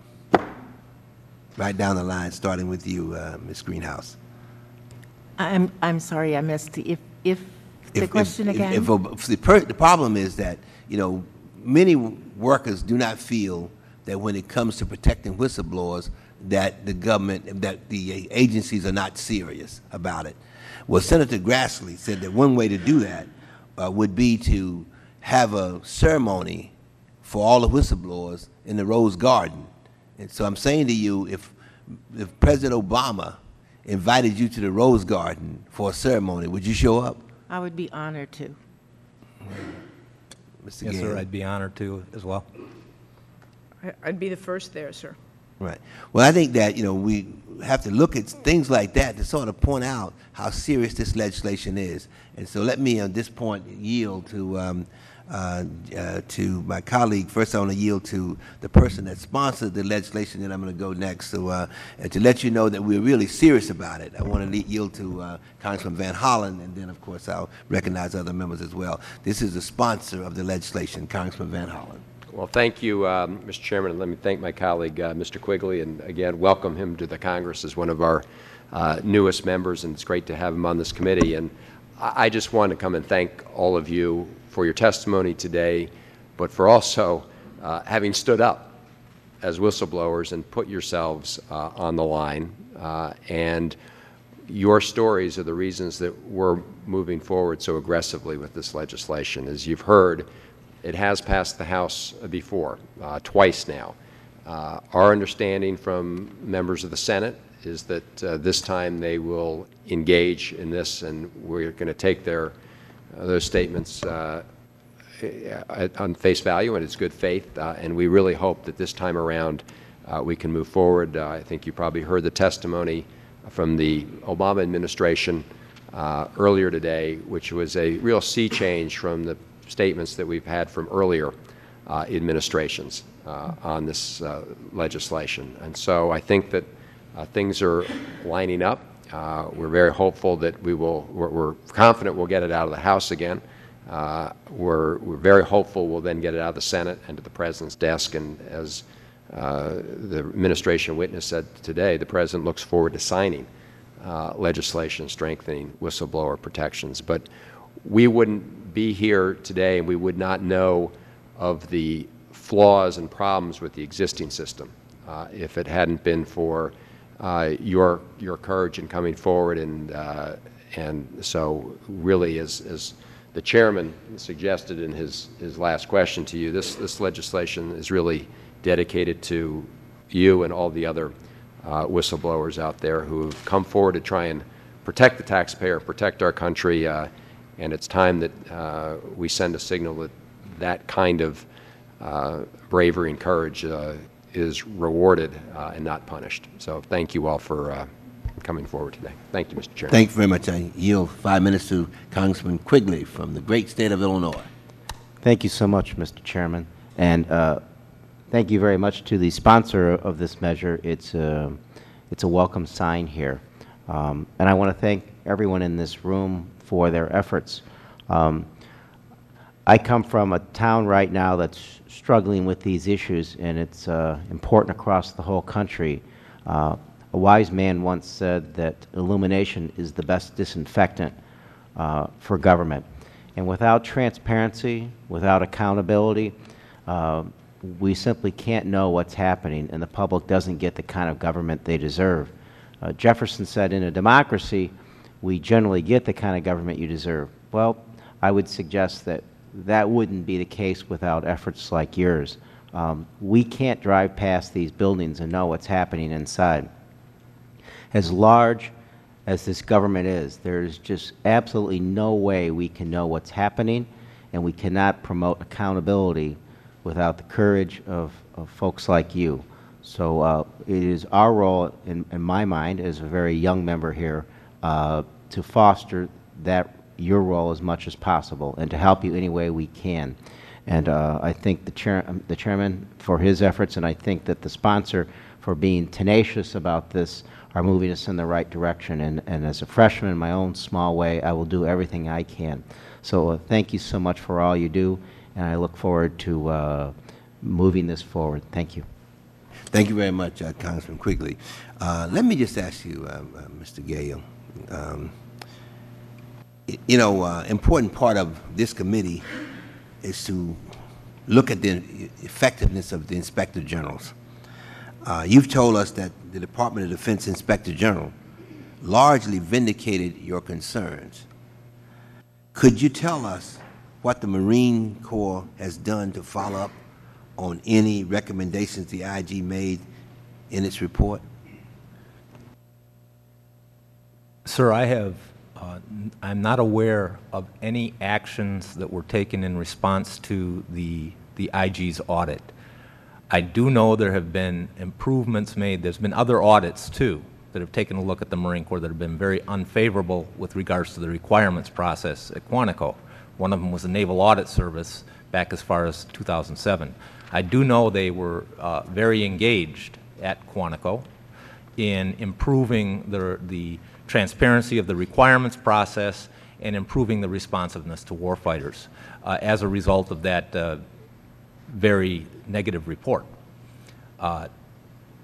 Speaker 1: Right down the line, starting with you, Ms. Greenhouse.
Speaker 5: I'm sorry, I missed the question again.
Speaker 1: The problem is that, you know, many workers do not feel that when it comes to protecting whistleblowers, that the government, that the agencies are not serious about it. Well, Senator Grassley said that one way to do that would be to have a ceremony for all the whistleblowers in the Rose Garden. And so I'm saying to you, if President Obama invited you to the Rose Garden for a ceremony, would you show up?
Speaker 5: I would be honored to.
Speaker 1: Mr.
Speaker 6: Yes,
Speaker 1: Gale.
Speaker 6: sir, I'd be honored to as well.
Speaker 7: I'd be the first there, sir.
Speaker 1: Right. Well, I think that, you know, we have to look at things like that to sort of point out how serious this legislation is. And so let me, on this point, yield to my colleague. First, I want to yield to the person that sponsored the legislation, and I'm going to go next. So, and to let you know that we're really serious about it, I want to yield to Congressman Van Hollen, and then, of course, I'll recognize other members as well. This is the sponsor of the legislation, Congressman Van Hollen.
Speaker 8: Well, thank you, Mr. Chairman, and let me thank my colleague, Mr. Quigley, and again, welcome him to the Congress as one of our newest members, and it's great to have him on this committee. And I just want to come and thank all of you for your testimony today, but for also having stood up as whistleblowers and put yourselves on the line. And your stories are the reasons that we're moving forward so aggressively with this legislation. As you've heard, it has passed the House before, twice now. Our understanding from members of the Senate is that this time they will engage in this, and we're going to take those statements on face value and its good faith, and we really hope that this time around we can move forward. I think you probably heard the testimony from the Obama administration earlier today, which was a real sea change from the statements that we've had from earlier administrations on this legislation. And so I think that things are lining up. We're very hopeful that we're confident we'll get it out of the House again. We're very hopeful we'll then get it out of the Senate and to the President's desk. And as the administration witness said today, the President looks forward to signing legislation strengthening whistleblower protections. But we wouldn't be here today and we would not know of the flaws and problems with the existing system if it hadn't been for your courage in coming forward. And so really, as the chairman suggested in his last question to you, this legislation is really dedicated to you and all the other whistleblowers out there who have come forward to try and protect the taxpayer, protect our country, and it's time that we send a signal that that kind of bravery and courage is rewarded and not punished. So thank you all for coming forward today. Thank you, Mr. Chairman.
Speaker 1: Thank you very much. I yield 5 minutes to Congressman Quigley from the great state of Illinois.
Speaker 9: Thank you so much, Mr. Chairman, and thank you very much to the sponsor of this measure. It's a welcome sign here, and I want to thank everyone in this room for their efforts. I come from a town right now that's struggling with these issues, and it's important across the whole country. A wise man once said that illumination is the best disinfectant for government. And without transparency, without accountability, we simply can't know what's happening, and the public doesn't get the kind of government they deserve. Jefferson said, in a democracy, we generally get the kind of government you deserve. Well, I would suggest that that wouldn't be the case without efforts like yours. We can't drive past these buildings and know what's happening inside. As large as this government is, there's just absolutely no way we can know what's happening, and we cannot promote accountability without the courage of folks like you. So it is our role, in my mind, as a very young member here, to foster your role as much as possible and to help you any way we can. And I thank the chairman for his efforts, and I think that the sponsor for being tenacious about this are moving us in the right direction. And as a freshman in my own small way, I will do everything I can. So thank you so much for all you do, and I look forward to moving this forward. Thank you.
Speaker 1: Thank you very much, Congressman Quigley. Let me just ask you, Mr. Gale, important part of this committee is to look at the effectiveness of the Inspector Generals. You've told us that the Department of Defense Inspector General largely vindicated your concerns. Could you tell us what the Marine Corps has done to follow up on any recommendations the IG made in its report?
Speaker 6: Sir, I'm not aware of any actions that were taken in response to the IG's audit. I do know there have been improvements made. There's been other audits, too, that have taken a look at the Marine Corps that have been very unfavorable with regards to the requirements process at Quantico. One of them was the Naval Audit Service back as far as 2007. I do know they were very engaged at Quantico in improving the transparency of the requirements process and improving the responsiveness to warfighters as a result of that very negative report. But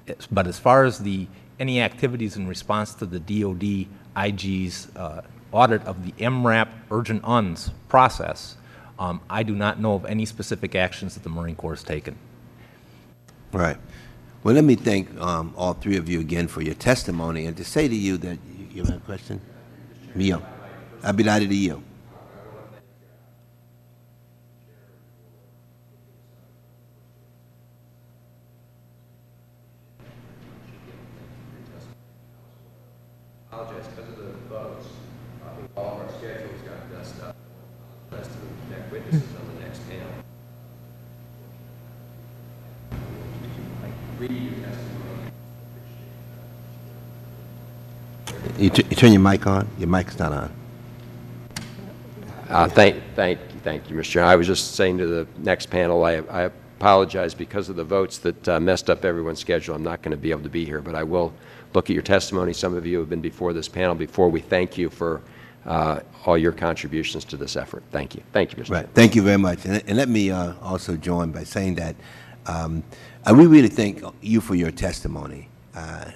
Speaker 6: as far as any activities in response to the DOD IG's audit of the MRAP urgent UNS process, I do not know of any specific actions that the Marine Corps has taken.
Speaker 1: Right. Well, let me thank all three of you again for your testimony, and to say to you that you have a question? Mio. I'll be delighted to yield.
Speaker 8: Apologize because of the votes. I think all of our schedules got messed up. The rest of the next witnesses on the next panel. Read your testimony.
Speaker 1: You turn your mic on? Your mic's not on.
Speaker 8: Thank you, Mr. Chairman. I was just saying to the next panel, I apologize because of the votes that messed up everyone's schedule. I'm not going to be able to be here, but I will look at your testimony. Some of you have been before this panel before. We thank you for all your contributions to this effort. Thank you. Thank you, Mr.
Speaker 1: Right. Thank you very much. And let me also join by saying that we really thank you for your testimony.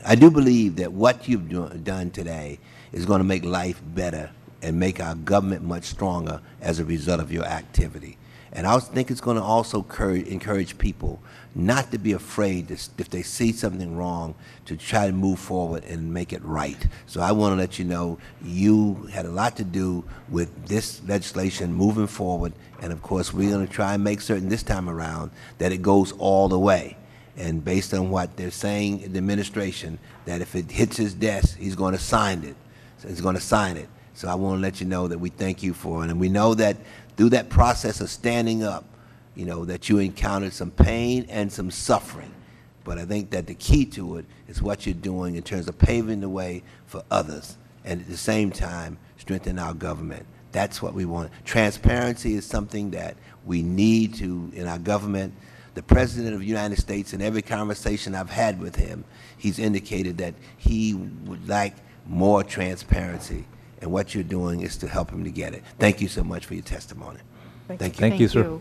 Speaker 1: I do believe that what you've done today is going to make life better and make our government much stronger as a result of your activity. And I think it's going to also encourage people not to be afraid to, if they see something wrong, to try to move forward and make it right. So I want to let you know you had a lot to do with this legislation moving forward. And of course, we're going to try and make certain this time around that it goes all the way. And based on what they're saying in the administration, that if it hits his desk, he's going to sign it. So he's going to sign it. So I want to let you know that we thank you for it. And we know that through that process of standing up, you know, that you encountered some pain and some suffering. But I think that the key to it is what you're doing in terms of paving the way for others, and at the same time, strengthen our government. That's what we want. Transparency is something that we need to in our government. The President of the United States, in every conversation I've had with him, he's indicated that he would like more transparency, and what you're doing is to help him to get it. Thank you so much for your testimony. Thank you.
Speaker 6: Thank you, sir.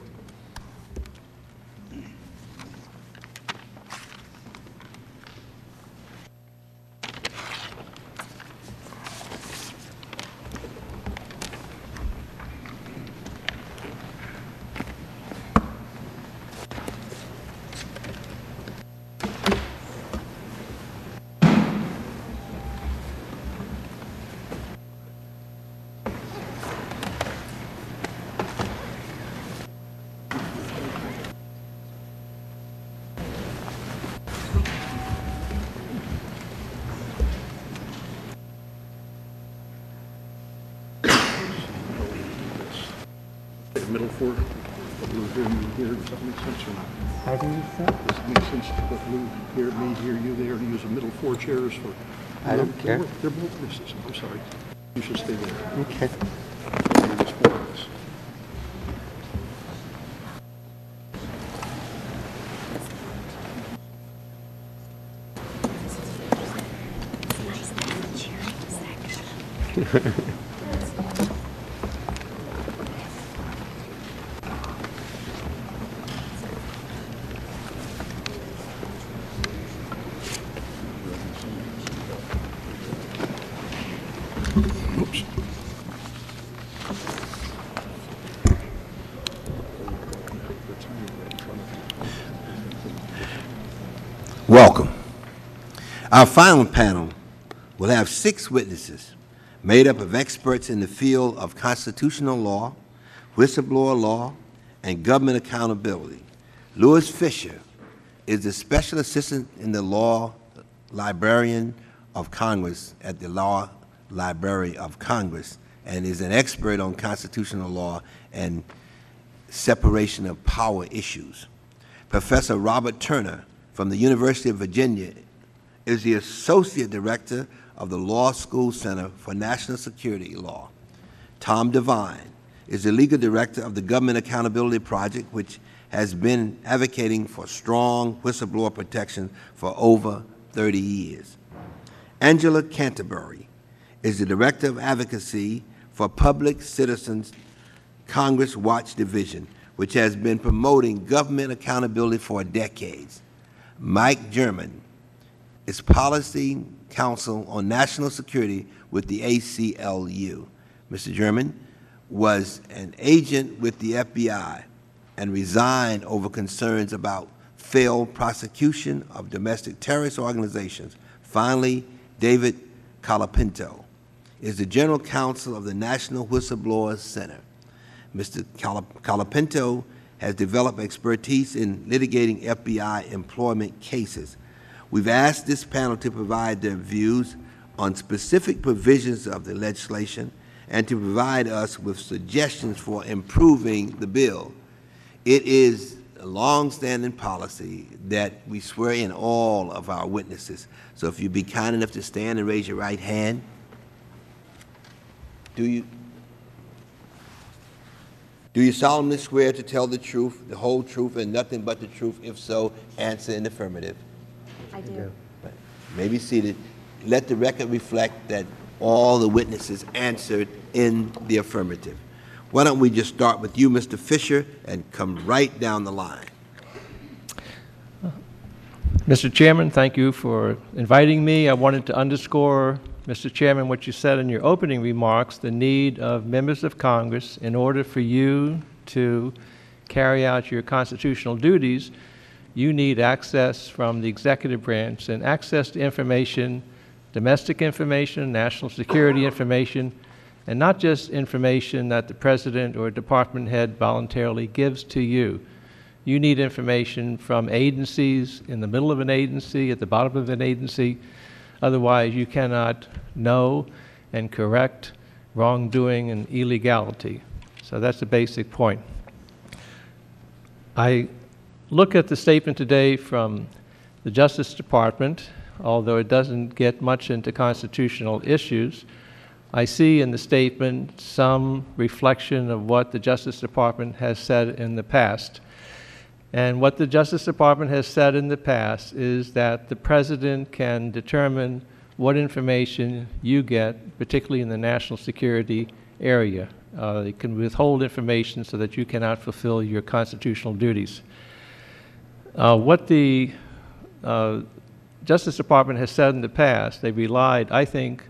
Speaker 10: Middle four, the blue here, me here, does that make sense or not?
Speaker 9: How do you say?
Speaker 10: Does it make sense to put blue here, me here, you there, and use the middle four chairs for?
Speaker 9: I don't care.
Speaker 10: They're both misses, I'm sorry. You should stay there.
Speaker 9: Okay.
Speaker 10: There's four of us. Oops.
Speaker 1: Welcome. Our final panel will have 6 witnesses made up of experts in the field of constitutional law, whistleblower law, and government accountability. Louis Fisher is the Special Assistant in the Law Librarian of Congress at the Law Library of Congress and is an expert on constitutional law and separation of power issues. Professor Robert Turner from the University of Virginia is the Associate Director of the Law School Center for National Security Law. Tom Devine is the Legal Director of the Government Accountability Project, which has been advocating for strong whistleblower protection for over 30 years. Angela Canterbury is the Director of Advocacy for Public Citizens Congress Watch Division, which has been promoting government accountability for decades. Mike German is Policy Counsel on National Security with the ACLU. Mr. German was an agent with the FBI and resigned over concerns about failed prosecution of domestic terrorist organizations. Finally, David Colapinto is the General Counsel of the National Whistleblower Center. Mr. Colapinto has developed expertise in litigating FBI employment cases. We've asked this panel to provide their views on specific provisions of the legislation and to provide us with suggestions for improving the bill. It is a long-standing policy that we swear in all of our witnesses. So if you'd be kind enough to stand and raise your right hand. Do you solemnly swear to tell the truth, the whole truth, and nothing but the truth? If so, answer in the affirmative.
Speaker 11: I do.
Speaker 1: You may be seated. Let the record reflect that all the witnesses answered in the affirmative. Why don't we just start with you, Mr. Fisher, and come right down the line.
Speaker 12: Mr. Chairman, thank you for inviting me. I wanted to underscore, Mr. Chairman, what you said in your opening remarks, the need of members of Congress in order for you to carry out your constitutional duties. You need access from the executive branch and access to information, domestic information, national security information, and not just information that the President or department head voluntarily gives to you. You need information from agencies, in the middle of an agency, at the bottom of an agency. Otherwise, you cannot know and correct wrongdoing and illegality. So that's the basic point. I look at the statement today from The Justice Department, although it doesn't get much into constitutional issues, I see in the statement some reflection of what the Justice Department has said in the past. And what the Justice Department has said in the past is that the President can determine what information you get, particularly in the national security area. They can withhold information so that you cannot fulfill your constitutional duties. What the Justice Department has said in the past, they relied, I think,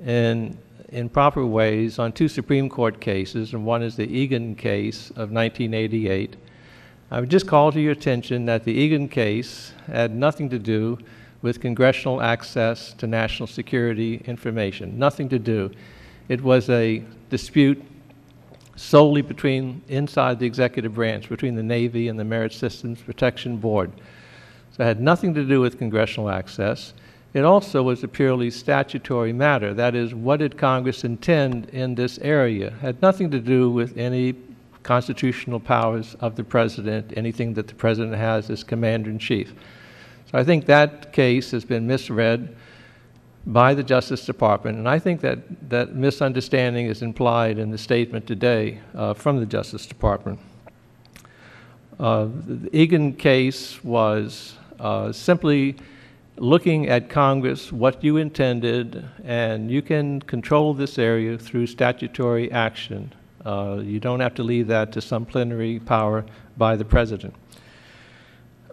Speaker 12: in proper ways on two Supreme Court cases, and one is the Egan case of 1988. I would just call to your attention that the Egan case had nothing to do with congressional access to national security information, nothing to do. It was a dispute solely inside the executive branch, between the Navy and the Merit Systems Protection Board. So it had nothing to do with congressional access. It also was a purely statutory matter. That is, what did Congress intend in this area? It had nothing to do with any constitutional powers of the President, anything that the President has as Commander-in-Chief. So I think that case has been misread by the Justice Department, and I think that misunderstanding is implied in the statement today from the Justice Department. The Egan case was simply looking at Congress, what you intended, and you can control this area through statutory action. You don't have to leave that to some plenary power by the President.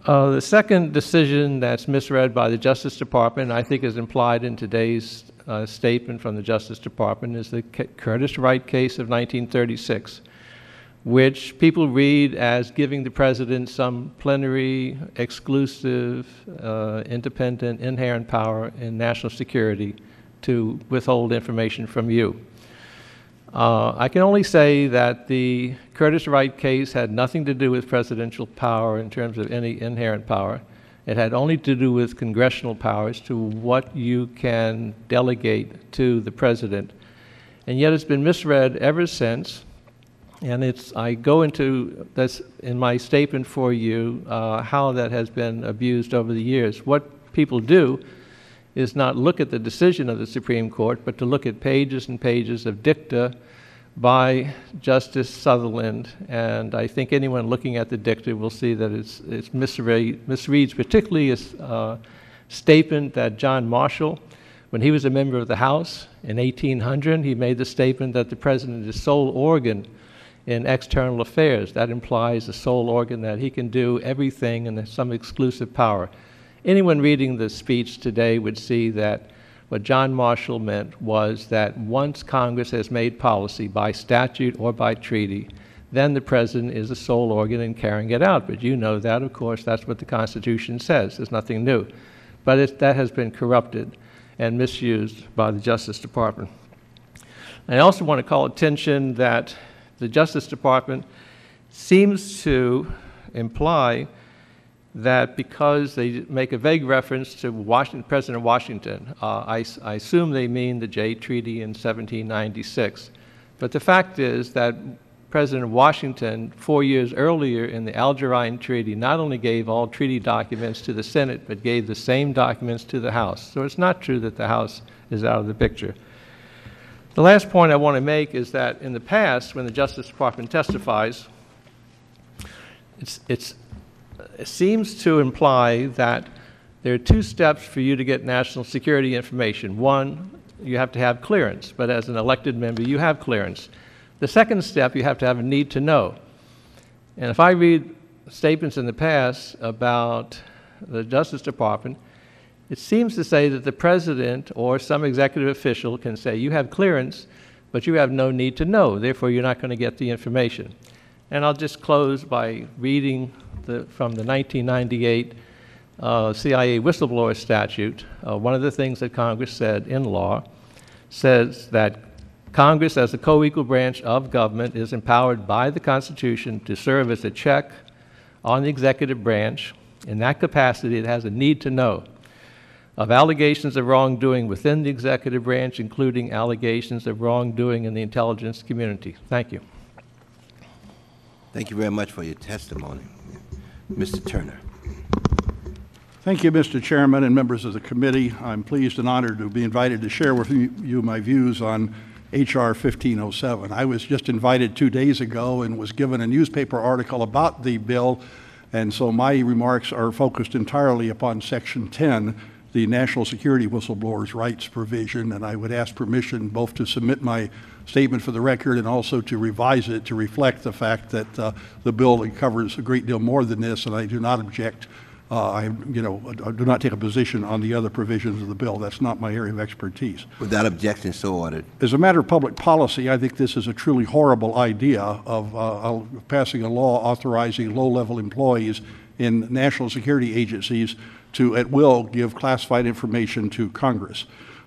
Speaker 12: The second decision that's misread by the Justice Department, I think is implied in today's statement from the Justice Department, is the Curtiss-Wright Case of 1936, which people read as giving the President some plenary, exclusive, independent, inherent power in national security to withhold information from you. I can only say that the Curtiss-Wright case had nothing to do with presidential power in terms of any inherent power. It had only to do with congressional powers, to what you can delegate to the President. And yet it's been misread ever since. And I go into this in my statement for you, how that has been abused over the years. What people do is not look at the decision of the Supreme Court, but to look at pages and pages of dicta by Justice Sutherland. And I think anyone looking at the dicta will see that it misreads particularly a statement that John Marshall, when he was a member of the House in 1800, he made the statement that the President is sole organ in external affairs. That implies a sole organ that he can do everything and some exclusive power. Anyone reading the speech today would see that what John Marshall meant was that once Congress has made policy by statute or by treaty, then the President is a sole organ in carrying it out. But you know that, of course, that's what the Constitution says. There's nothing new. But that has been corrupted and misused by the Justice Department. I also want to call attention that the Justice Department seems to imply that because they make a vague reference to President Washington, I assume they mean the Jay Treaty in 1796. But the fact is that President Washington, 4 years earlier in the Algerine Treaty, not only gave all treaty documents to the Senate, but gave the same documents to the House. So it's not true that the House is out of the picture. The last point I want to make is that in the past, when the Justice Department testifies, it seems to imply that there are two steps for you to get national security information. One, you have to have clearance, but as an elected member, you have clearance. The second step, you have to have a need to know. And if I read statements in the past about the Justice Department, it seems to say that the President or some executive official can say, you have clearance, but you have no need to know, therefore you're not going to get the information. And I'll just close by reading from the 1998 Cia Whistleblower Statute. One of the things that Congress said in law says that Congress, as a co-equal branch of government, is empowered by the Constitution to serve as a check on the executive branch. In that capacity, it has a need to know of allegations of wrongdoing within the executive branch, including allegations of wrongdoing in the intelligence community. Thank you.
Speaker 1: Thank you very much for your testimony. Mr. Turner.
Speaker 10: Thank you, Mr. Chairman and members of the committee. I'm pleased and honored to be invited to share with you my views on H.R. 1507. I was just invited 2 days ago and was given a newspaper article about the bill, and so my remarks are focused entirely upon Section 10, the National Security Whistleblowers' Rights provision, and I would ask permission both to submit my statement for the record and also to revise it to reflect the fact that the bill covers a great deal more than this, and I do not object. I do not take a position on the other provisions of the bill. That's not my area of expertise.
Speaker 1: Without objection, so ordered.
Speaker 10: As a matter of public policy, I think this is a truly horrible idea of passing a law authorizing low-level employees in national security agencies to, at will, give classified information to Congress.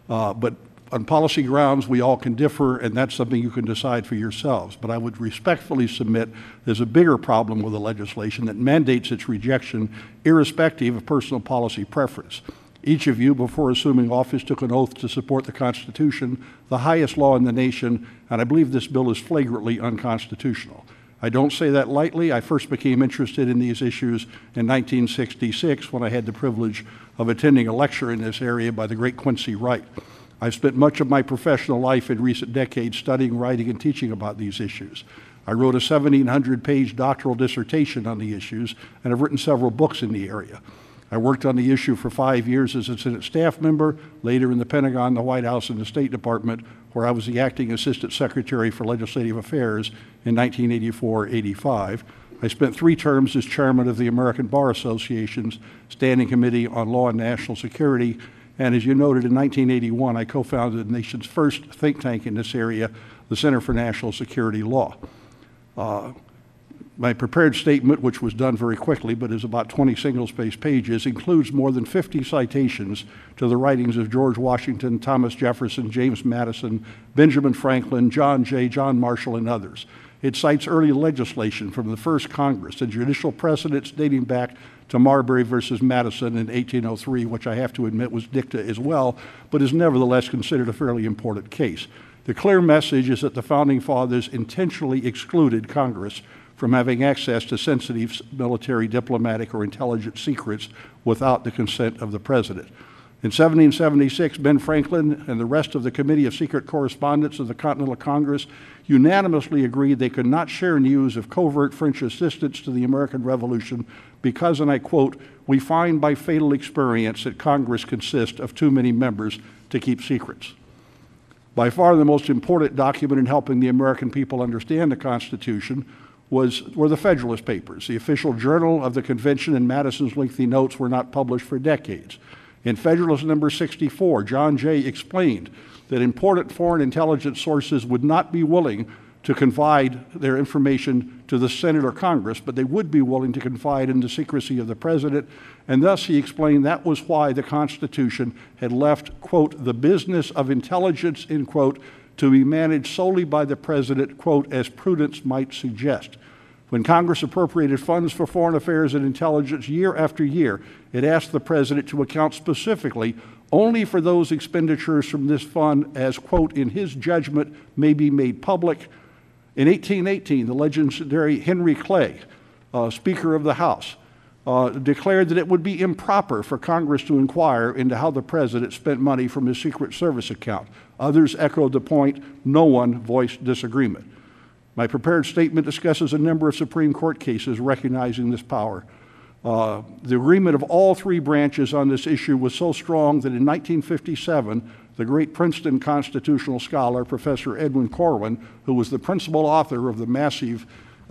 Speaker 10: But on policy grounds, we all can differ, and that's something you can decide for yourselves. But I would respectfully submit there's a bigger problem with the legislation that mandates its rejection irrespective of personal policy preference. Each of you, before assuming office, took an oath to support the Constitution, the highest law in the nation, and I believe this bill is flagrantly unconstitutional. I don't say that lightly. I first became interested in these issues in 1966 when I had the privilege of attending a lecture in this area by the great Quincy Wright. I've spent much of my professional life in recent decades studying, writing, and teaching about these issues. I wrote a 1,700-page doctoral dissertation on the issues, and I've written several books in the area. I worked on the issue for 5 years as a Senate staff member, later in the Pentagon, the White House, and the State Department, where I was the acting Assistant Secretary for Legislative Affairs in 1984-85. I spent 3 terms as chairman of the American Bar Association's Standing Committee on Law and National Security, and as you noted, in 1981, I co-founded the nation's first think tank in this area, the Center for National Security Law. My prepared statement, which was done very quickly but is about 20 single-spaced pages, includes more than 50 citations to the writings of George Washington, Thomas Jefferson, James Madison, Benjamin Franklin, John Jay, John Marshall, and others. It cites early legislation from the first Congress and judicial precedents dating back to Marbury versus Madison in 1803, which I have to admit was dicta as well, but is nevertheless considered a fairly important case. The clear message is that the Founding Fathers intentionally excluded Congress from having access to sensitive military, diplomatic, or intelligence secrets without the consent of the President. In 1776, Ben Franklin and the rest of the Committee of Secret Correspondence of the Continental Congress unanimously agreed they could not share news of covert French assistance to the American Revolution because, and I quote, "we find by fatal experience that Congress consists of too many members to keep secrets." By far the most important document in helping the American people understand the Constitution were the Federalist Papers. The official journal of the convention and Madison's lengthy notes were not published for decades. In Federalist number 64, John Jay explained that important foreign intelligence sources would not be willing to confide their information to the Senate or Congress, but they would be willing to confide in the secrecy of the President, and thus he explained that was why the Constitution had left, quote, "the business of intelligence," end quote, to be managed solely by the President, quote, "as prudence might suggest." When Congress appropriated funds for foreign affairs and intelligence year after year, it asked the President to account specifically only for those expenditures from this fund as, quote, "in his judgment may be made public." In 1818, the legendary Henry Clay, Speaker of the House, declared that it would be improper for Congress to inquire into how the President spent money from his Secret Service account. Others echoed the point. No one voiced disagreement. My prepared statement discusses a number of Supreme Court cases recognizing this power. The agreement of all 3 branches on this issue was so strong that in 1957, the great Princeton constitutional scholar, Professor Edwin Corwin, who was the principal author of the massive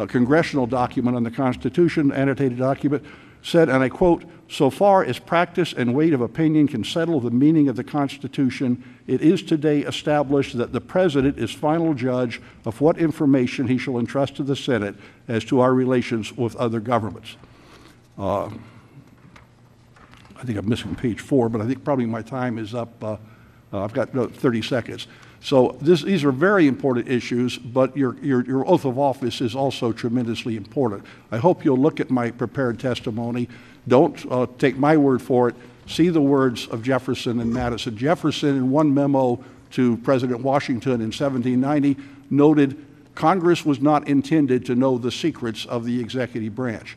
Speaker 10: congressional document on the Constitution, annotated document, said, and I quote, "So far as practice and weight of opinion can settle the meaning of the Constitution, it is today established that the President is final judge of what information he shall entrust to the Senate as to our relations with other governments." I think I'm missing page 4, but I think probably my time is up. I've got 30 seconds. So these are very important issues, but your oath of office is also tremendously important. I hope you'll look at my prepared testimony. Don't take my word for it. See the words of Jefferson and Madison. Jefferson, in one memo to President Washington in 1790, noted Congress was not intended to know the secrets of the executive branch.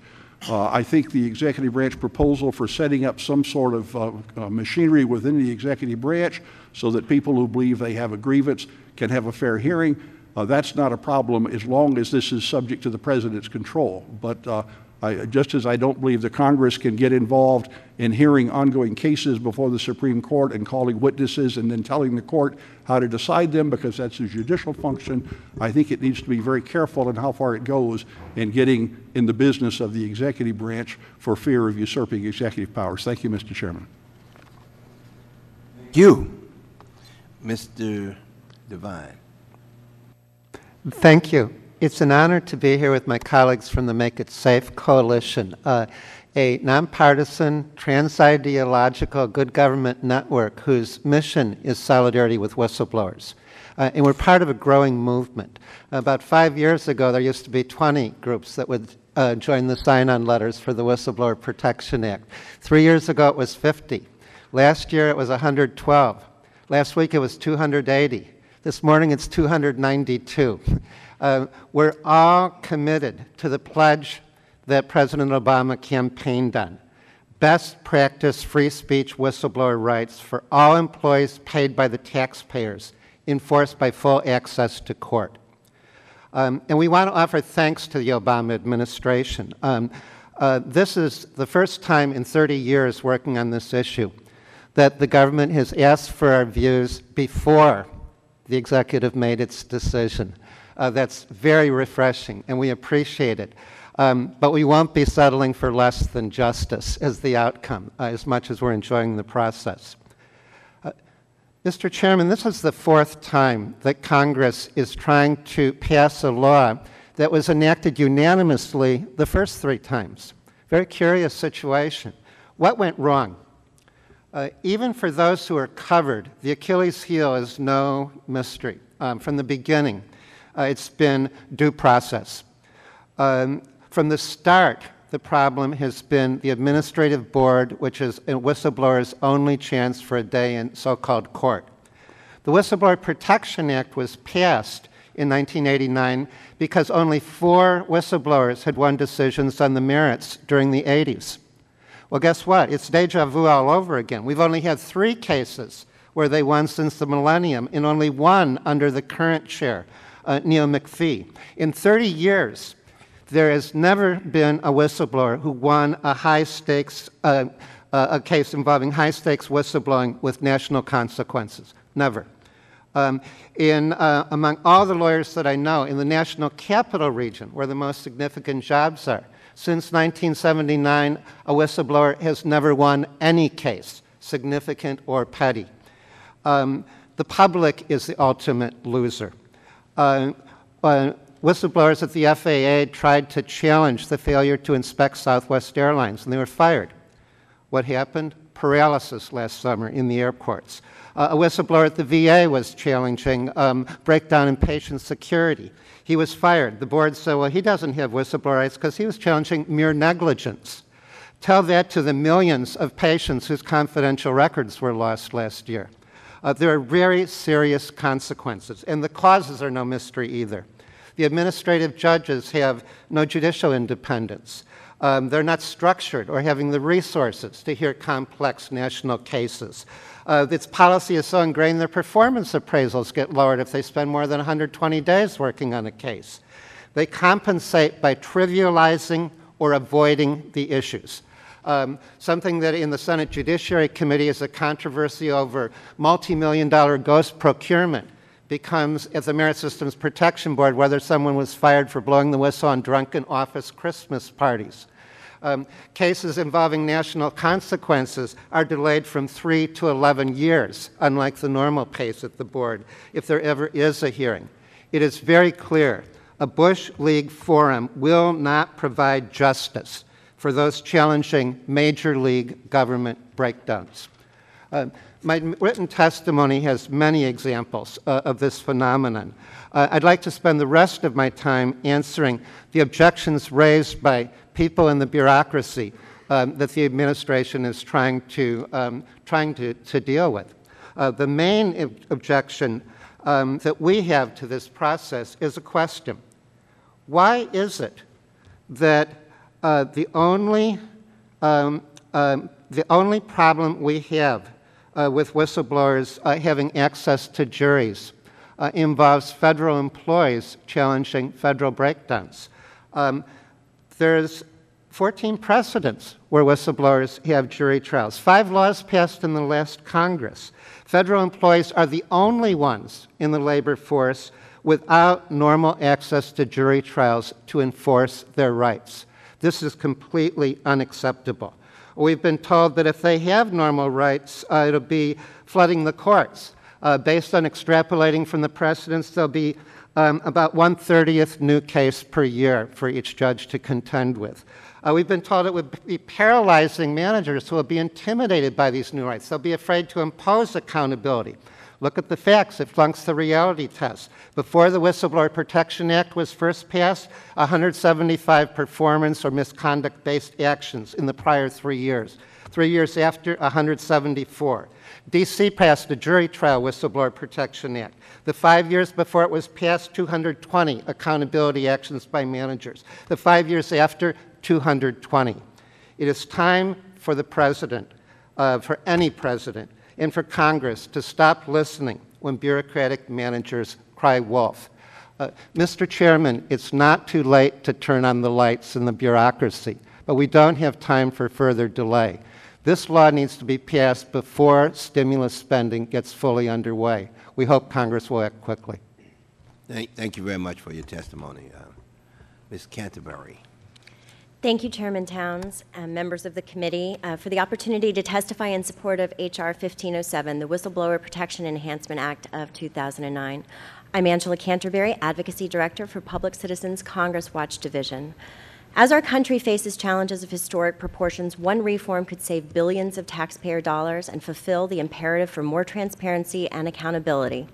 Speaker 10: I think the executive branch proposal for setting up some sort of machinery within the executive branch so that people who believe they have a grievance can have a fair hearing, that's not a problem as long as this is subject to the President's control. But just as I don't believe the Congress can get involved in hearing ongoing cases before the Supreme Court and calling witnesses and then telling the court how to decide them because that's a judicial function, I think it needs to be very careful in how far it goes in getting in the business of the executive branch for fear of usurping executive powers. Thank you, Mr. Chairman.
Speaker 1: Thank you. Mr. Devine.
Speaker 11: Thank you. It's an honor to be here with my colleagues from the Make It Safe Coalition, a nonpartisan, trans-ideological good government network whose mission is solidarity with whistleblowers. And we're part of a growing movement. About 5 years ago, there used to be 20 groups that would join the sign-on letters for the Whistleblower Protection Act. 3 years ago, it was 50. Last year, it was 112. Last week, it was 280. This morning, it's 292. We're all committed to the pledge that President Obama campaigned on. Best practice free speech whistleblower rights for all employees paid by the taxpayers, enforced by full access to court. And we want to offer thanks to the Obama administration. This is the first time in 30 years working on this issue that the government has asked for our views before the executive made its decision. That's very refreshing, and we appreciate it. But we won't be settling for less than justice as the outcome, as much as we're enjoying the process. Mr. Chairman, this is the fourth time that Congress is trying to pass a law that was enacted unanimously the first 3 times. Very curious situation. What went wrong? Even for those who are covered, the Achilles heel is no mystery. From the beginning, it's been due process. From the start, the problem has been the administrative board, which is a whistleblower's only chance for a day in so-called court. The Whistleblower Protection Act was passed in 1989 because only 4 whistleblowers had won decisions on the merits during the 80s. Well, guess what? It's deja vu all over again. We've only had 3 cases where they won since the millennium, and only 1 under the current chair, Neil McPhee. In 30 years, there has never been a whistleblower who won a high-stakes, a case involving high-stakes whistleblowing with national consequences. Never. Among all the lawyers that I know in the National Capital Region, where the most significant jobs are, since 1979, a whistleblower has never won any case, significant or petty. The public is the ultimate loser. Whistleblowers at the FAA tried to challenge the failure to inspect Southwest Airlines, and they were fired. What happened? Paralysis last summer in the airports. A whistleblower at the VA was challenging breakdown in patient security. He was fired. The board said, well, he doesn't have whistleblower rights because he was challenging mere negligence. Tell that to the millions of patients whose confidential records were lost last year. There are very serious consequences, and the causes are no mystery either. The administrative judges have no judicial independence. They're not structured or having the resources to hear complex national cases. Its policy is so ingrained their performance appraisals get lowered if they spend more than 120 days working on a case. They compensate by trivializing or avoiding the issues. Something that in the Senate Judiciary Committee is a controversy over multi-million-dollar ghost procurement becomes, at the Merit Systems Protection Board, whether someone was fired for blowing the whistle on drunken office Christmas parties. Cases involving national consequences are delayed from 3 to 11 years, unlike the normal pace at the board, if there ever is a hearing. It is very clear a Bush League forum will not provide justice for those challenging major league government breakdowns. My written testimony has many examples of this phenomenon. I'd like to spend the rest of my time answering the objections raised by people in the bureaucracy that the administration is trying to deal with. The main objection that we have to this process is a question. Why is it that The only problem we have with whistleblowers having access to juries involves federal employees challenging federal breakdowns. There's 14 precedents where whistleblowers have jury trials, 5 laws passed in the last Congress. Federal employees are the only ones in the labor force without normal access to jury trials to enforce their rights. This is completely unacceptable. We've been told that if they have normal rights, it'll be flooding the courts. Based on extrapolating from the precedents, there'll be about 1/30th new case per year for each judge to contend with. We've been told it would be paralyzing managers who will be intimidated by these new rights. They'll be afraid to impose accountability. Look at the facts. It flunks the reality test. Before the Whistleblower Protection Act was first passed, 175 performance or misconduct-based actions in the prior 3 years. 3 years after, 174. D.C. passed the Jury Trial Whistleblower Protection Act. The 5 years before it was passed, 220 accountability actions by managers. The 5 years after, 220. It is time for the President, for any President, and for Congress to stop listening when bureaucratic managers cry wolf. Mr. Chairman, it's not too late to turn on the lights in the bureaucracy, but we don't have time for further delay. This law needs to be passed before stimulus spending gets fully underway. We hope Congress will act quickly.
Speaker 1: Thank you very much for your testimony. Ms. Canterbury.
Speaker 13: Thank you, Chairman Towns and members of the committee, for the opportunity to testify in support of H.R. 1507, the Whistleblower Protection Enhancement Act of 2009. I'm Angela Canterbury, Advocacy Director for Public Citizens Congress Watch Division. As our country faces challenges of historic proportions, one reform could save billions of taxpayer dollars and fulfill the imperative for more transparency and accountability.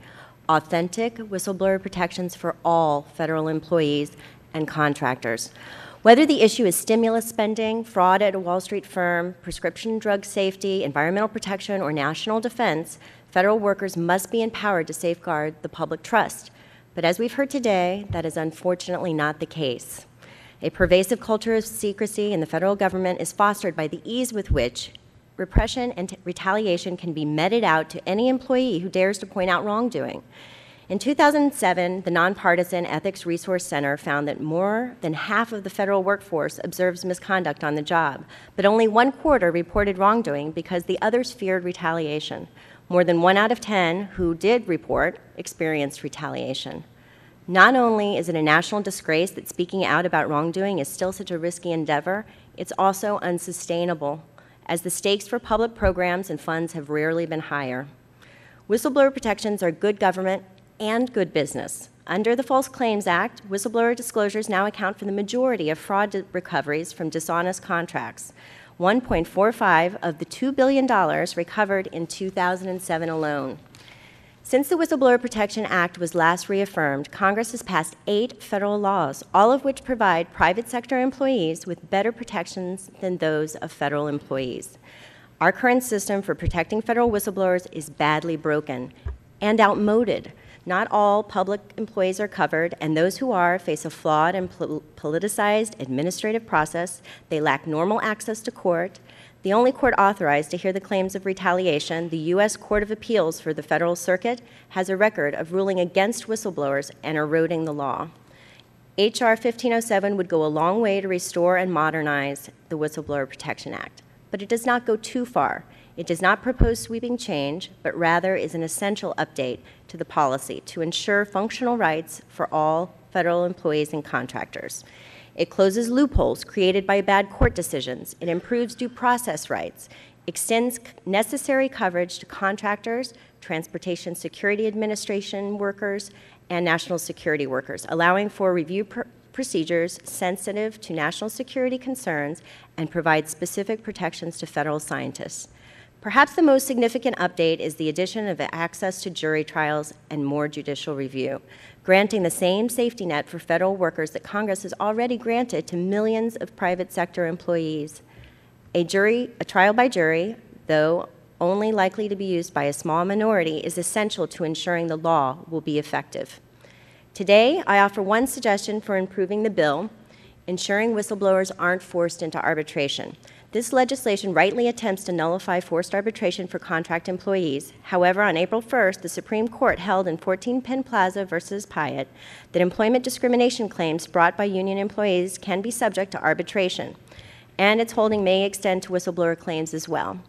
Speaker 13: Authentic whistleblower protections for all federal employees and contractors. Whether the issue is stimulus spending, fraud at a Wall Street firm, prescription drug safety, environmental protection, or national defense, federal workers must be empowered to safeguard the public trust. But as we've heard today, that is unfortunately not the case. A pervasive culture of secrecy in the federal government is fostered by the ease with which repression and retaliation can be meted out to any employee who dares to point out wrongdoing. In 2007, the Nonpartisan Ethics Resource Center found that more than half of the federal workforce observes misconduct on the job, but only 1/4 reported wrongdoing because the others feared retaliation. More than 1 out of 10 who did report experienced retaliation. Not only is it a national disgrace that speaking out about wrongdoing is still such a risky endeavor, it's also unsustainable, as the stakes for public programs and funds have rarely been higher. Whistleblower protections are good government and good business. Under the False Claims Act, whistleblower disclosures now account for the majority of fraud recoveries from dishonest contracts, 1.45 of the $2 billion recovered in 2007 alone. Since the Whistleblower Protection Act was last reaffirmed, Congress has passed 8 federal laws, all of which provide private sector employees with better protections than those of federal employees. Our current system for protecting federal whistleblowers is badly broken and outmoded. Not all public employees are covered, and those who are face a flawed and politicized administrative process. They lack normal access to court. The only court authorized to hear the claims of retaliation, the U.S. Court of Appeals for the Federal Circuit, has a record of ruling against whistleblowers and eroding the law. H.R. 1507 would go a long way to restore and modernize the Whistleblower Protection Act, but it does not go too far. It does not propose sweeping change, but rather is an essential update to the policy to ensure functional rights for all federal employees and contractors. It closes loopholes created by bad court decisions. It improves due process rights, extends necessary coverage to contractors, Transportation Security Administration workers, and national security workers, allowing for review procedures sensitive to national security concerns and provides specific protections to federal scientists. Perhaps the most significant update is the addition of access to jury trials and more judicial review, granting the same safety net for federal workers that Congress has already granted to millions of private sector employees. A trial by jury, though only likely to be used by a small minority, is essential to ensuring the law will be effective. Today, I offer one suggestion for improving the bill. ensuring whistleblowers aren't forced into arbitration. This legislation rightly attempts to nullify forced arbitration for contract employees. However, on April 1st, the Supreme Court held in 14 Penn Plaza versus Pyatt that employment discrimination claims brought by union employees can be subject to arbitration, and its holding may extend to whistleblower claims as well.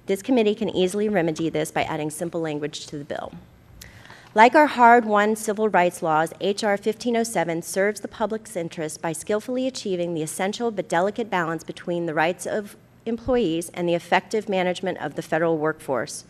Speaker 13: This committee can easily remedy this by adding simple language to the bill. Like our hard-won civil rights laws, H.R. 1507 serves the public's interest by skillfully achieving the essential but delicate balance between the rights of employees and the effective management of the federal workforce.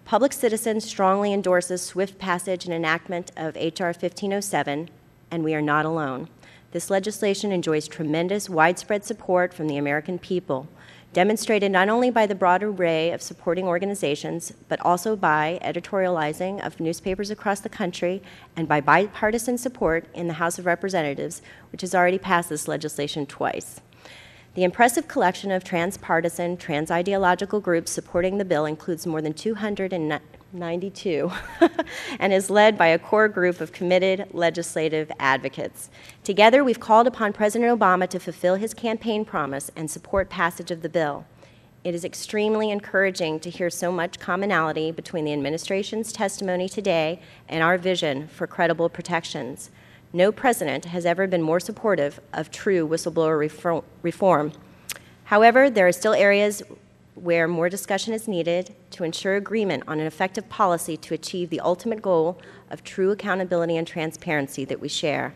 Speaker 13: Public Citizens strongly endorses swift passage and enactment of H.R. 1507, and we are not alone. This legislation enjoys tremendous widespread support from the American people, demonstrated not only by the broad array of supporting organizations, but also by editorializing of newspapers across the country and by bipartisan support in the House of Representatives, which has already passed this legislation twice. The impressive collection of transpartisan, trans-ideological groups supporting the bill includes more than 292 and is led by a core group of committed legislative advocates. Together, we've called upon President Obama to fulfill his campaign promise and support passage of the bill. It is extremely encouraging to hear so much commonality between the administration's testimony today and our vision for credible protections. No president has ever been more supportive of true whistleblower reform. However, there are still areas where more discussion is needed to ensure agreement on an effective policy to achieve the ultimate goal of true accountability and transparency that we share.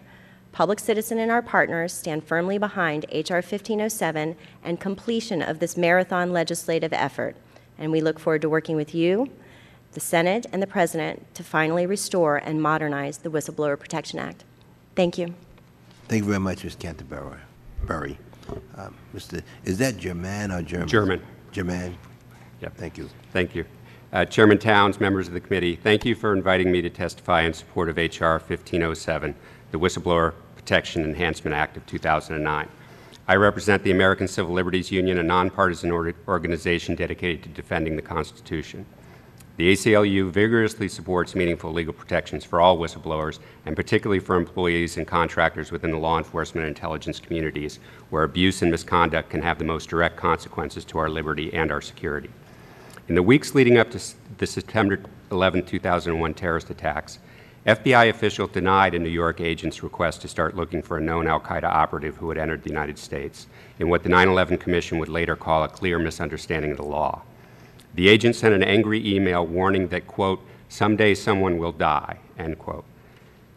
Speaker 13: Public Citizen and our partners stand firmly behind H.R. 1507 and completion of this marathon legislative effort, and we look forward to working with you, the Senate, and the President to finally restore and modernize the Whistleblower Protection Act. Thank you.
Speaker 1: Thank you very much, Ms. Canterbury. Is that German or German?
Speaker 14: German.
Speaker 1: German.
Speaker 14: Yep.
Speaker 1: Thank you.
Speaker 14: Thank you. Chairman Towns, members of the committee, thank you for inviting me to testify in support of H.R. 1507, the Whistleblower Protection Enhancement Act of 2009. I represent the American Civil Liberties Union, a nonpartisan organization dedicated to defending the Constitution. The ACLU vigorously supports meaningful legal protections for all whistleblowers, and particularly for employees and contractors within the law enforcement and intelligence communities, where abuse and misconduct can have the most direct consequences to our liberty and our security. In the weeks leading up to the September 11, 2001 terrorist attacks, FBI officials denied a New York agent's request to start looking for a known al-Qaeda operative who had entered the United States, in what the 9/11 Commission would later call a clear misunderstanding of the law. The agent sent an angry email warning that, quote, someday someone will die, end quote.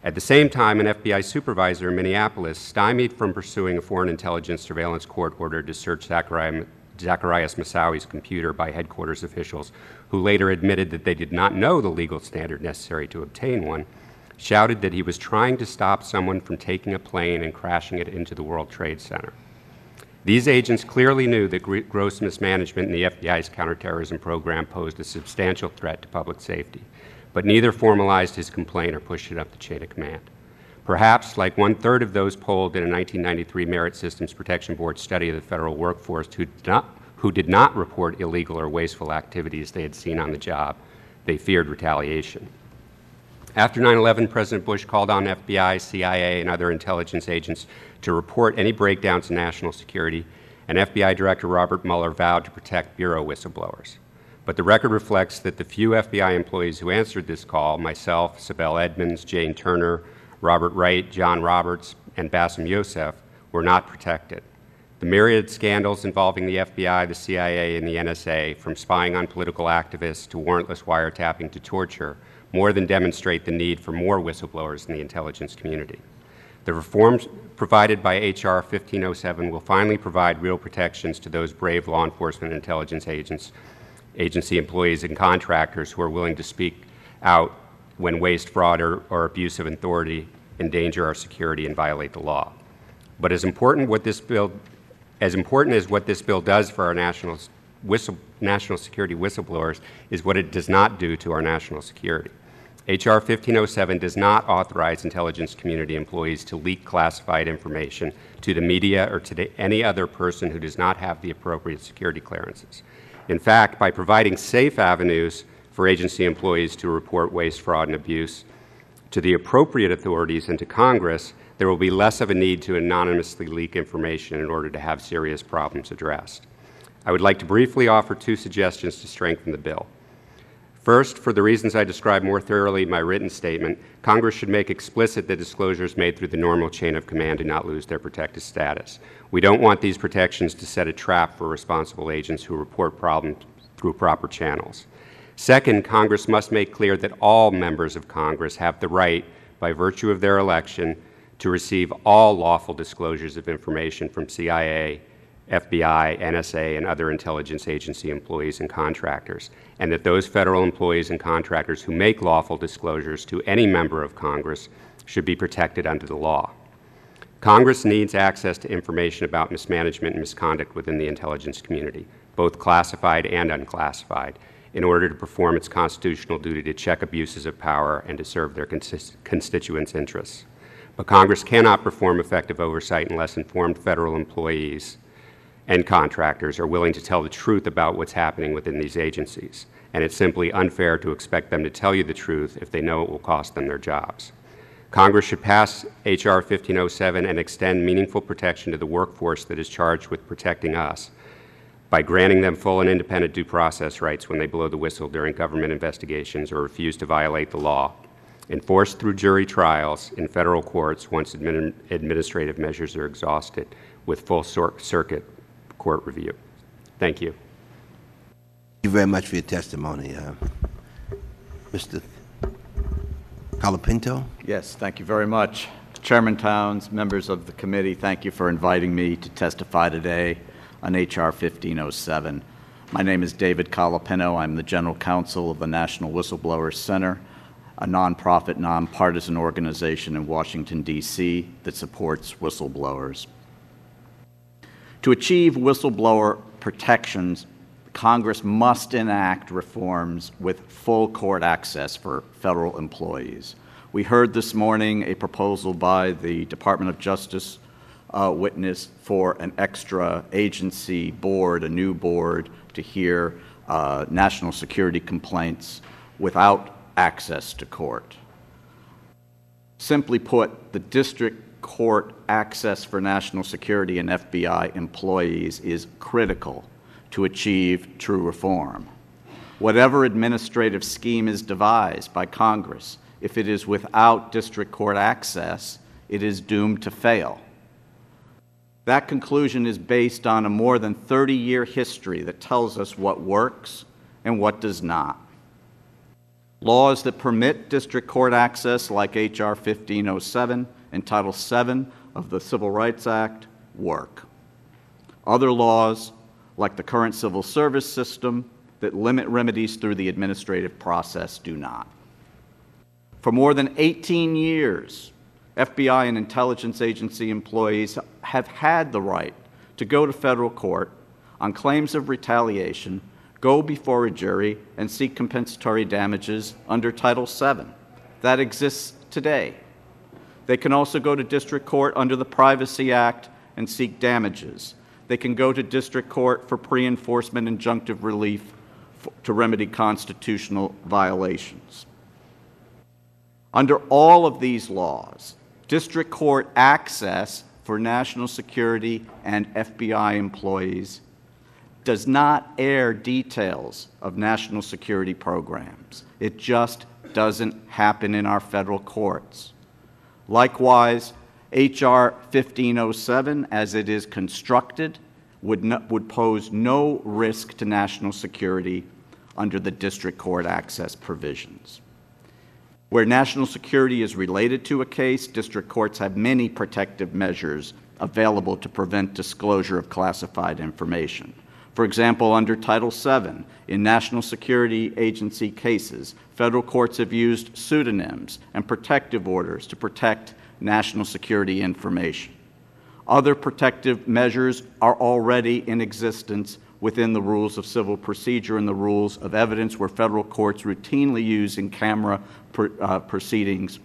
Speaker 14: At the same time, an FBI supervisor in Minneapolis, stymied from pursuing a foreign intelligence surveillance court order to search Zacharias Moussaouy's computer by headquarters officials, who later admitted that they did not know the legal standard necessary to obtain one, shouted that he was trying to stop someone from taking a plane and crashing it into the World Trade Center. These agents clearly knew that gross mismanagement in the FBI's counterterrorism program posed a substantial threat to public safety, but neither formalized his complaint or pushed it up the chain of command. Perhaps, like 1/3 of those polled in a 1993 Merit Systems Protection Board study of the federal workforce who did not report illegal or wasteful activities they had seen on the job, they feared retaliation. After 9/11, President Bush called on FBI, CIA, and other intelligence agents to report any breakdowns in national security, and FBI Director Robert Mueller vowed to protect Bureau whistleblowers. But the record reflects that the few FBI employees who answered this call, myself, Sibel Edmonds, Jane Turner, Robert Wright, John Roberts, and Bassem Youssef, were not protected. The myriad scandals involving the FBI, the CIA, and the NSA, from spying on political activists to warrantless wiretapping to torture, more than demonstrate the need for more whistleblowers in the intelligence community. The reforms provided by H.R. 1507 will finally provide real protections to those brave law enforcement and intelligence agency employees and contractors who are willing to speak out when waste, fraud, or abuse of authority endanger our security and violate the law. But as important as what this bill does for our national security whistleblowers is what it does not do to our national security. H.R. 1507 does not authorize intelligence community employees to leak classified information to the media or to any other person who does not have the appropriate security clearances. In fact, by providing safe avenues for agency employees to report waste, fraud, and abuse to the appropriate authorities and to Congress, there will be less of a need to anonymously leak information in order to have serious problems addressed. I would like to briefly offer 2 suggestions to strengthen the bill. First, for the reasons I described more thoroughly in my written statement, Congress should make explicit that disclosures made through the normal chain of command do not lose their protected status. We don't want these protections to set a trap for responsible agents who report problems through proper channels. Second, Congress must make clear that all members of Congress have the right, by virtue of their election, to receive all lawful disclosures of information from CIA, FBI, NSA, and other intelligence agency employees and contractors, and that those federal employees and contractors who make lawful disclosures to any member of Congress should be protected under the law. Congress needs access to information about mismanagement and misconduct within the intelligence community, both classified and unclassified, in order to perform its constitutional duty to check abuses of power and to serve their constituents' interests. But Congress cannot perform effective oversight unless informed federal employees and contractors are willing to tell the truth about what's happening within these agencies, and it's simply unfair to expect them to tell you the truth if they know it will cost them their jobs. Congress should pass H.R. 1507 and extend meaningful protection to the workforce that is charged with protecting us by granting them full and independent due process rights when they blow the whistle during government investigations or refuse to violate the law, enforced through jury trials in federal courts once administrative measures are exhausted, with full circuit court review. Thank you.
Speaker 1: Thank you very much for your testimony. Mr. Colapinto?
Speaker 15: Yes, thank you very much. Chairman Towns, members of the committee, thank you for inviting me to testify today on H.R. 1507. My name is David Colapinto. I'm the General Counsel of the National Whistleblower Center, a nonprofit, nonpartisan organization in Washington, D.C. that supports whistleblowers. To achieve whistleblower protections, Congress must enact reforms with full court access for federal employees. We heard this morning a proposal by the Department of Justice witness for an extra agency board, a new board, to hear national security complaints without access to court. Simply put, the district court access for national security and FBI employees is critical to achieve true reform. Whatever administrative scheme is devised by Congress, if it is without district court access, it is doomed to fail. That conclusion is based on a more than 30-year history that tells us what works and what does not. Laws that permit district court access, like H.R. 1507 and Title VII of the Civil Rights Act, work. Other laws, like the current civil service system, that limit remedies through the administrative process, do not. For more than 18 years, FBI and intelligence agency employees have had the right to go to federal court on claims of retaliation, go before a jury, and seek compensatory damages under Title VII. That exists today. They can also go to district court under the Privacy Act and seek damages. They can go to district court for pre-enforcement injunctive relief to remedy constitutional violations. Under all of these laws, district court access for national security and FBI employees does not air details of national security programs. It just doesn't happen in our federal courts. Likewise, H.R. 1507, as it is constructed, would pose no risk to national security under the district court access provisions. Where national security is related to a case, district courts have many protective measures available to prevent disclosure of classified information. For example, under Title VII, in national security agency cases, federal courts have used pseudonyms and protective orders to protect national security information. Other protective measures are already in existence within the rules of civil procedure and the rules of evidence, where federal courts routinely use in-camera proceedings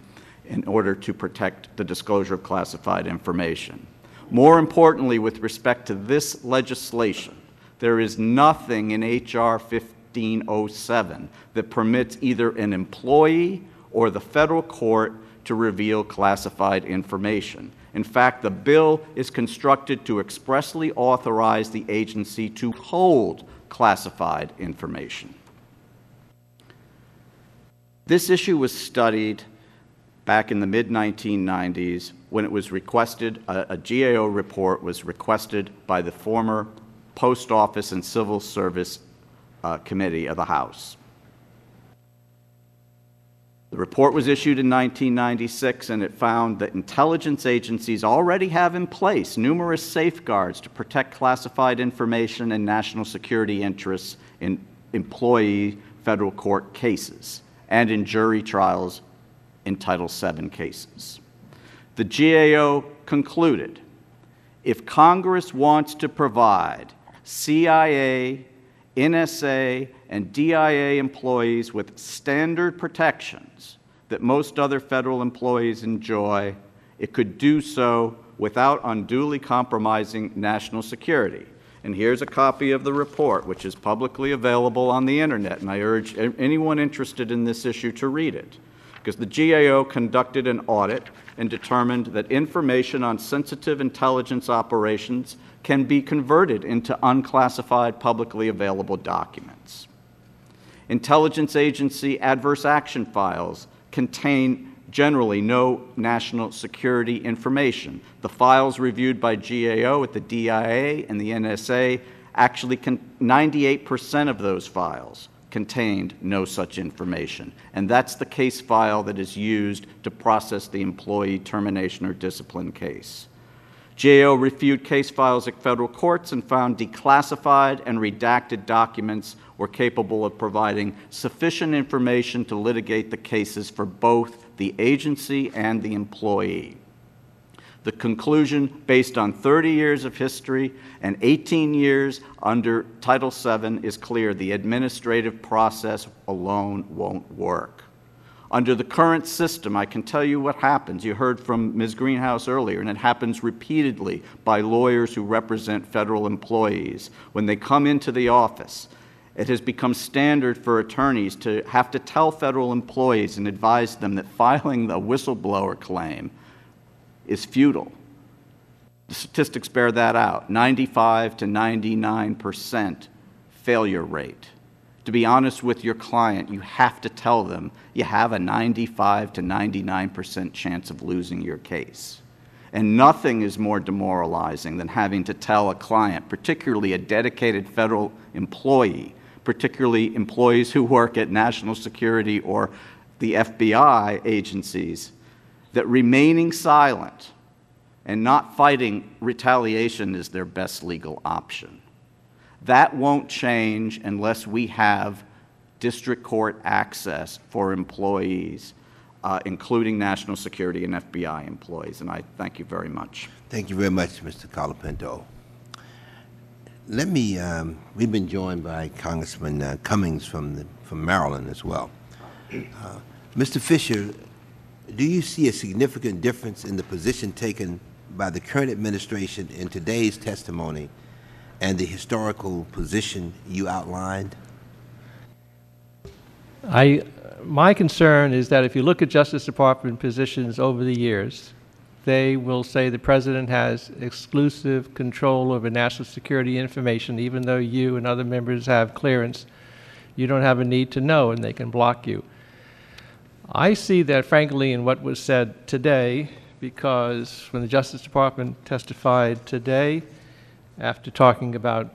Speaker 15: in order to protect the disclosure of classified information. More importantly, with respect to this legislation, there is nothing in H.R. 1507 that permits either an employee or the federal court to reveal classified information. In fact, the bill is constructed to expressly authorize the agency to hold classified information. This issue was studied back in the mid-1990s when it was requested, a GAO report was requested by the former Post Office and Civil Service Committee of the House. The report was issued in 1996, and it found that intelligence agencies already have in place numerous safeguards to protect classified information and national security interests in employee federal court cases and in jury trials in Title VII cases. The GAO concluded, if Congress wants to provide CIA, NSA, and DIA employees with standard protections that most other federal employees enjoy, it could do so without unduly compromising national security. And here's a copy of the report, which is publicly available on the Internet, and I urge anyone interested in this issue to read it, because the GAO conducted an audit and determined that information on sensitive intelligence operations can be converted into unclassified publicly available documents. Intelligence agency adverse action files contain generally no national security information. The files reviewed by GAO at the DIA and the NSA actually 98% of those files contained no such information. And that's the case file that is used to process the employee termination or discipline case. GAO reviewed case files at federal courts and found declassified and redacted documents were capable of providing sufficient information to litigate the cases for both the agency and the employee. The conclusion, based on 30 years of history and 18 years under Title VII, is clear. The administrative process alone won't work. Under the current system, I can tell you what happens. You heard from Ms. Greenhouse earlier, and it happens repeatedly by lawyers who represent federal employees. When they come into the office, it has become standard for attorneys to have to tell federal employees and advise them that filing the whistleblower claim is futile. The statistics bear that out, 95 to 99% failure rate. To be honest with your client, you have to tell them you have a 95 to 99% chance of losing your case. And nothing is more demoralizing than having to tell a client, particularly a dedicated federal employee, particularly employees who work at national security or the FBI agencies, that remaining silent and not fighting retaliation is their best legal option. That won't change unless we have district court access for employees, including national security and FBI employees. And I thank you very much.
Speaker 1: Thank you very much, Mr. Colapinto. Let me, we've been joined by Congressman Cummings from Maryland as well. Mr. Fisher, do you see a significant difference in the position taken by the current administration in today's testimony and the historical position you outlined?
Speaker 12: My concern is that if you look at Justice Department positions over the years, they will say the President has exclusive control over national security information, even though you and other members have clearance. You don't have a need to know, and they can block you. I see that, frankly, in what was said today, because when the Justice Department testified today, after talking about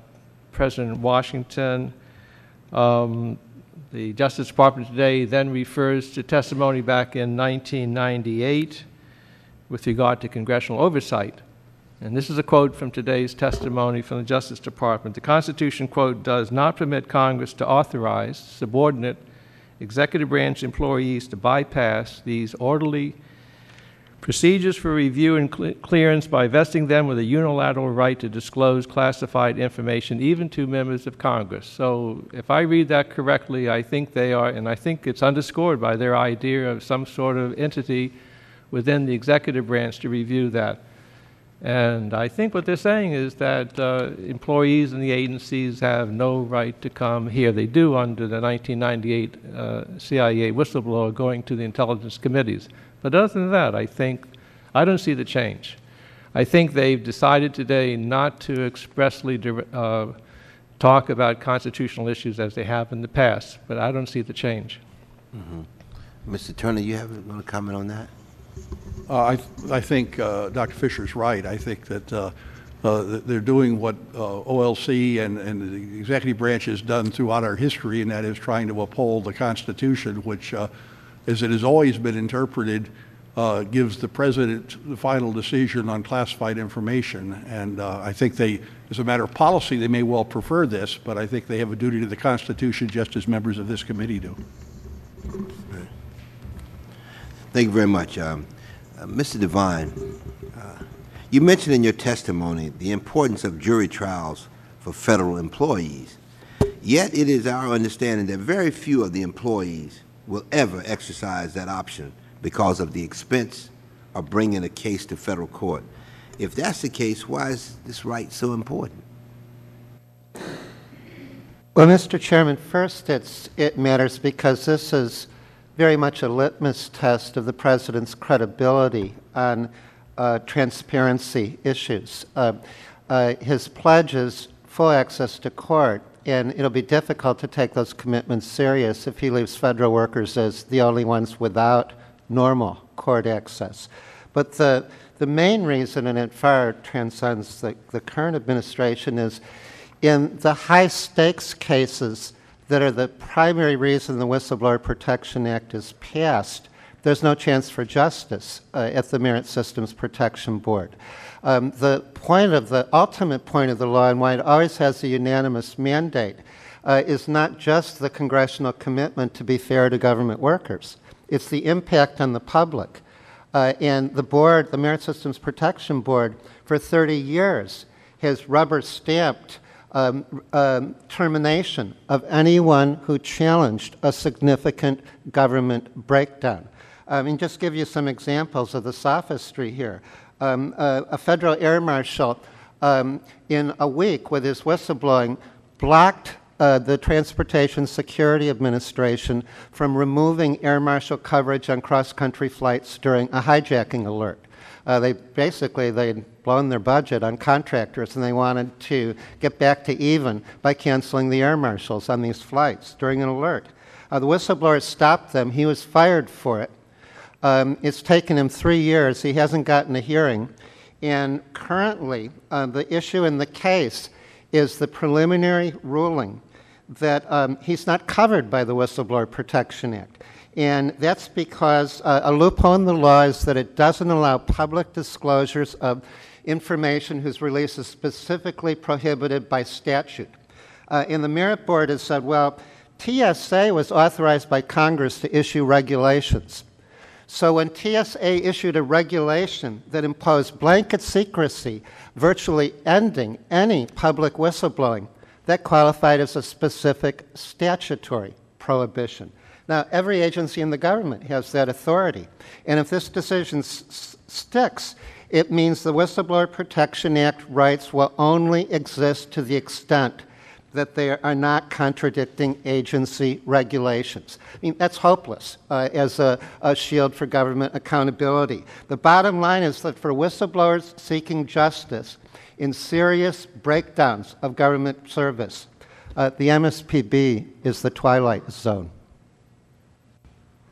Speaker 12: President Washington, the Justice Department today then refers to testimony back in 1998 with regard to congressional oversight. And this is a quote from today's testimony from the Justice Department. The Constitution, quote, does not permit Congress to authorize subordinate executive branch employees to bypass these orderly procedures for review and clearance by vesting them with a unilateral right to disclose classified information, even to members of Congress. So if I read that correctly, I think they are, and I think it's underscored by their idea of some sort of entity within the executive branch to review that. And I think what they're saying is that employees in the agencies have no right to come here. They do under the 1998 CIA whistleblower going to the intelligence committees. But other than that, I don't see the change. I think they've decided today not to expressly talk about constitutional issues as they have in the past, but I don't see the change.
Speaker 1: Mr. Turner, you want to comment on that?
Speaker 10: I think Dr. Fisher's right. I think that they're doing what OLC and the executive branch has done throughout our history, and that is trying to uphold the Constitution, which, as it has always been interpreted, gives the president the final decision on classified information. And I think as a matter of policy, they may well prefer this, but I think they have a duty to the Constitution just as members of this committee do.
Speaker 1: Thank you very much. Mr. Devine, you mentioned in your testimony the importance of jury trials for federal employees. Yet it is our understanding that very few of the employees will ever exercise that option because of the expense of bringing a case to federal court. If that's the case, why is this right so important?
Speaker 11: Well, Mr. Chairman, first it matters because this is very much a litmus test of the president's credibility on transparency issues. His pledge is full access to court, and it'll be difficult to take those commitments serious if he leaves federal workers as the only ones without normal court access. But the main reason, and it far transcends the current administration, is in the high-stakes cases that are the primary reason the Whistleblower Protection Act is passed, there's no chance for justice at the Merit Systems Protection Board. The ultimate point of the law, and why it always has a unanimous mandate, is not just the congressional commitment to be fair to government workers. It's the impact on the public. And the board, the Merit Systems Protection Board, for 30 years has rubber-stamped termination of anyone who challenged a significant government breakdown. I mean, just give you some examples of the sophistry here. A federal air marshal in a week with his whistleblowing blocked the Transportation Security Administration from removing air marshal coverage on cross-country flights during a hijacking alert. They'd blown their budget on contractors, and they wanted to get back to even by canceling the air marshals on these flights during an alert. The whistleblower stopped them. He was fired for it. It's taken him 3 years. He hasn't gotten a hearing. And currently, the issue in the case is the preliminary ruling that he's not covered by the Whistleblower Protection Act. And that's because a loophole in the law is that it doesn't allow public disclosures of information whose release is specifically prohibited by statute. And the Merit Board has said, well, TSA was authorized by Congress to issue regulations. So when TSA issued a regulation that imposed blanket secrecy, virtually ending any public whistleblowing, that qualified as a specific statutory prohibition. Now, every agency in the government has that authority. And if this decision sticks, it means the Whistleblower Protection Act rights will only exist to the extent that they are not contradicting agency regulations. I mean, that's hopeless as a shield for government accountability. The bottom line is that for whistleblowers seeking justice in serious breakdowns of government service, the MSPB is the twilight zone.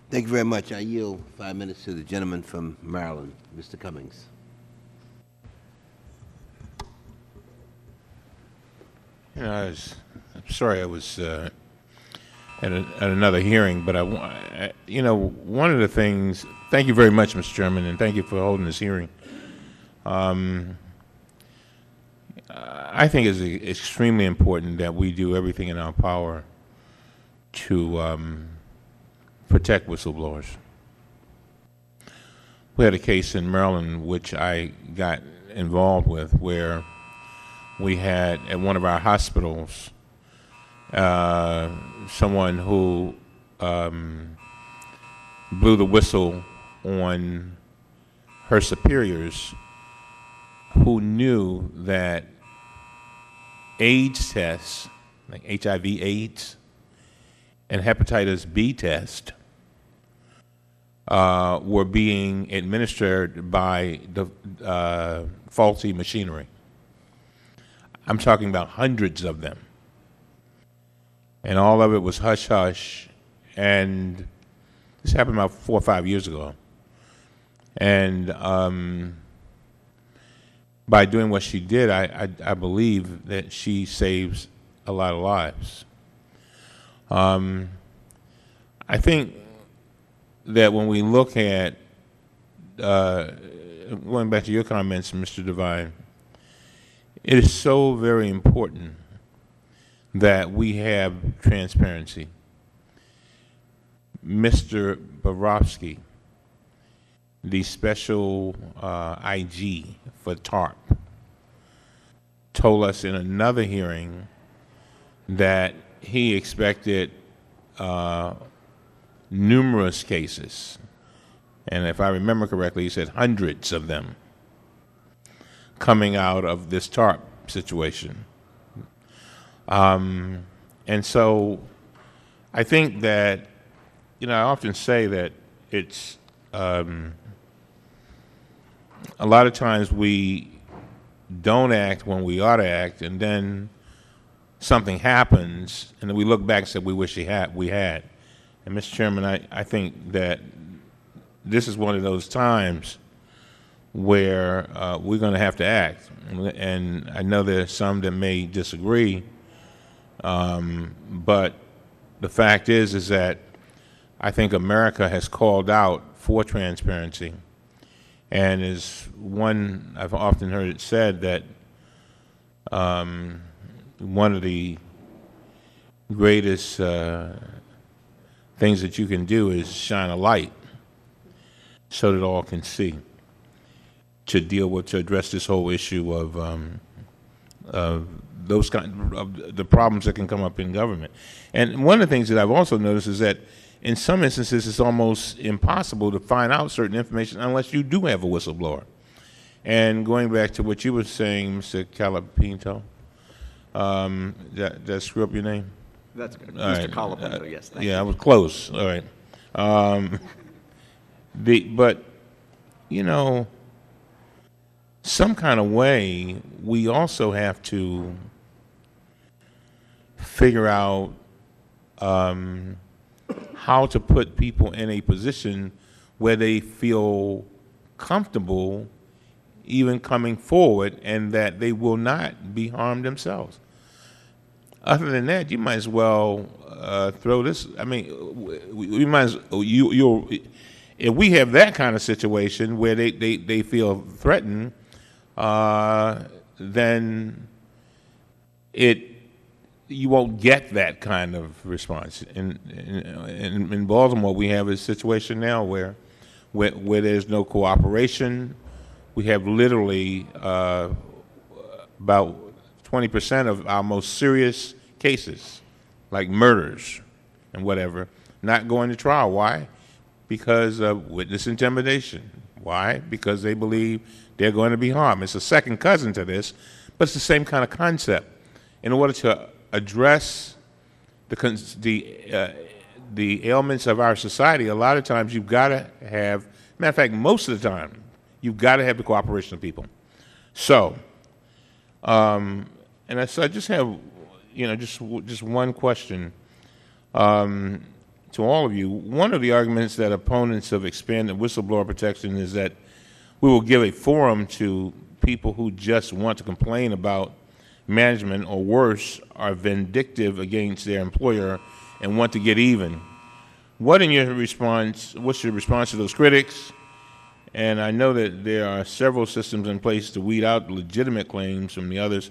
Speaker 1: Thank you very much. I yield 5 minutes to the gentleman from Maryland, Mr. Cummings.
Speaker 16: You know, I'm sorry I was at another hearing, but one of the things, thank you very much, Mr. Chairman, and thank you for holding this hearing. I think it's extremely important that we do everything in our power to protect whistleblowers. We had a case in Maryland which I got involved with where we had at one of our hospitals someone who blew the whistle on her superiors who knew that AIDS tests, like HIV/AIDS, and hepatitis B test were being administered by the faulty machinery. I'm talking about hundreds of them. And all of it was hush-hush. And this happened about 4 or 5 years ago. And by doing what she did, I believe that she saves a lot of lives. I think that when we look at, going back to your comments, Mr. Devine, it is so very important that we have transparency. Mr. Borowski, the special IG for TARP, told us in another hearing that he expected numerous cases, and if I remember correctly, he said hundreds of them coming out of this TARP situation. And so I think that, you know, I often say that it's a lot of times we don't act when we ought to act, and then something happens, and then we look back and say, we wish we had. And Mr. Chairman, I think that this is one of those times where we're going to have to act. And I know there's some that may disagree, but the fact is that I think America has called out for transparency. And as one, I've often heard it said that one of the greatest things that you can do is shine a light so that all can see, to address this whole issue of those kind of the problems that can come up in government. And one of the things that I've also noticed is that in some instances it's almost impossible to find out certain information unless you do have a whistleblower. And going back to what you were saying, Mr. Calapinto, did I screw up your name?
Speaker 15: That's good.
Speaker 16: All
Speaker 15: Mr.
Speaker 16: right.
Speaker 15: Calapinto, yes, thank you.
Speaker 16: Yeah, I was close. All right. But, you know, some kind of way, we also have to figure out how to put people in a position where they feel comfortable even coming forward and that they will not be harmed themselves. Other than that, you might as well throw this. I mean, we might as if we have that kind of situation where they feel threatened, then you won't get that kind of response. In Baltimore, we have a situation now where there's no cooperation. We have literally about 20% of our most serious cases, like murders and whatever, not going to trial. Why? Because of witness intimidation. Why? Because they believe they're going to be harmed. It's a second cousin to this, but it's the same kind of concept. In order to address the ailments of our society, a lot of times you've got to have, matter of fact, most of the time, you've got to have the cooperation of people. So, and so I just have, you know, just one question to all of you. One of the arguments that opponents of expanded whistleblower protection is that we will give a forum to people who just want to complain about management, or worse, are vindictive against their employer and want to get even. What's your response to those critics? And I know that there are several systems in place to weed out legitimate claims from the others,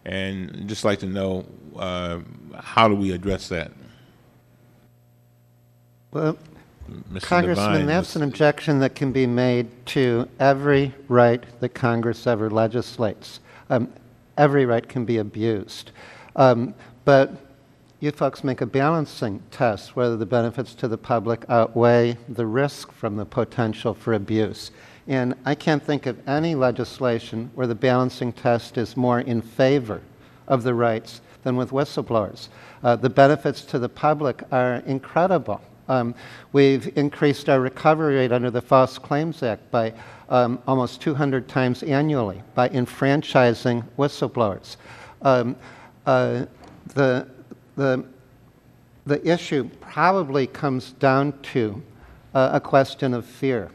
Speaker 16: and I'd just like to know how do we address that?
Speaker 11: Well,
Speaker 16: Mr.
Speaker 11: Congressman,
Speaker 16: Devine,
Speaker 11: that's an objection that can be made to every right that Congress ever legislates. Every right can be abused. But you folks make a balancing test whether the benefits to the public outweigh the risk from the potential for abuse. And I can't think of any legislation where the balancing test is more in favor of the rights than with whistleblowers. The benefits to the public are incredible We've increased our recovery rate under the False Claims Act by almost 200 times annually by enfranchising whistleblowers. The issue probably comes down to a question of fear.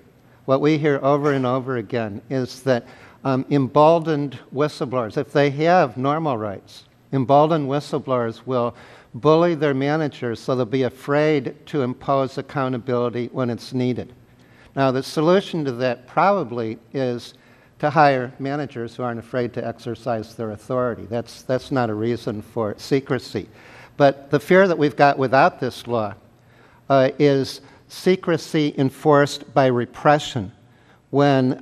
Speaker 11: What we hear over and over again is that emboldened whistleblowers, if they have normal rights, emboldened whistleblowers will bully their managers so they'll be afraid to impose accountability when it's needed. Now, the solution to that probably is to hire managers who aren't afraid to exercise their authority. That's not a reason for secrecy. But the fear that we've got without this law is secrecy enforced by repression when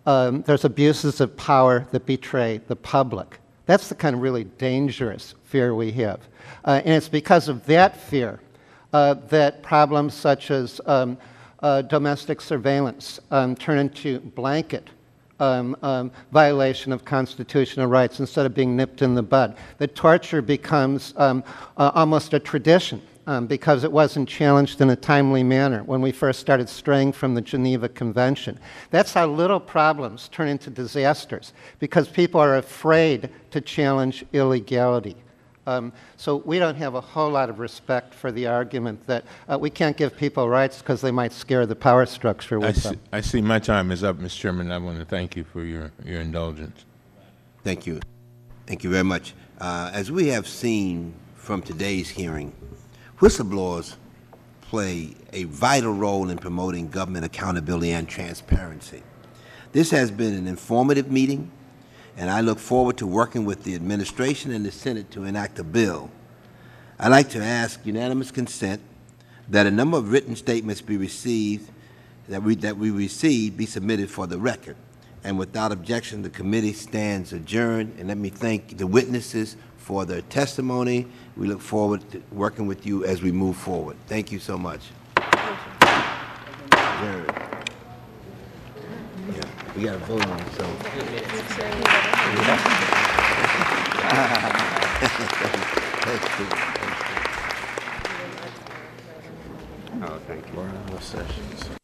Speaker 11: there's abuses of power that betray the public. That's the kind of really dangerous fear we have. And it's because of that fear that problems such as domestic surveillance turn into blanket violation of constitutional rights instead of being nipped in the bud. That torture becomes almost a tradition because it wasn't challenged in a timely manner when we first started straying from the Geneva Convention. That's how little problems turn into disasters, because people are afraid to challenge illegality. So we don't have a whole lot of respect for the argument that we can't give people rights because they might scare the power structure with them.
Speaker 16: I see my time is up, Mr. Chairman. I want to thank you for your indulgence.
Speaker 1: Thank you. Thank you very much. As we have seen from today's hearing, whistleblowers play a vital role in promoting government accountability and transparency. This has been an informative meeting, and I look forward to working with the administration and the Senate to enact a bill. I'd like to ask unanimous consent that a number of written statements be received, that we receive be submitted for the record. And without objection, the committee stands adjourned. And let me thank the witnesses for their testimony. We look forward to working with you as we move forward. Thank you so much. Adjourned. Yeah, we got to vote on it, so.
Speaker 14: Oh, thank you.
Speaker 4: More sessions.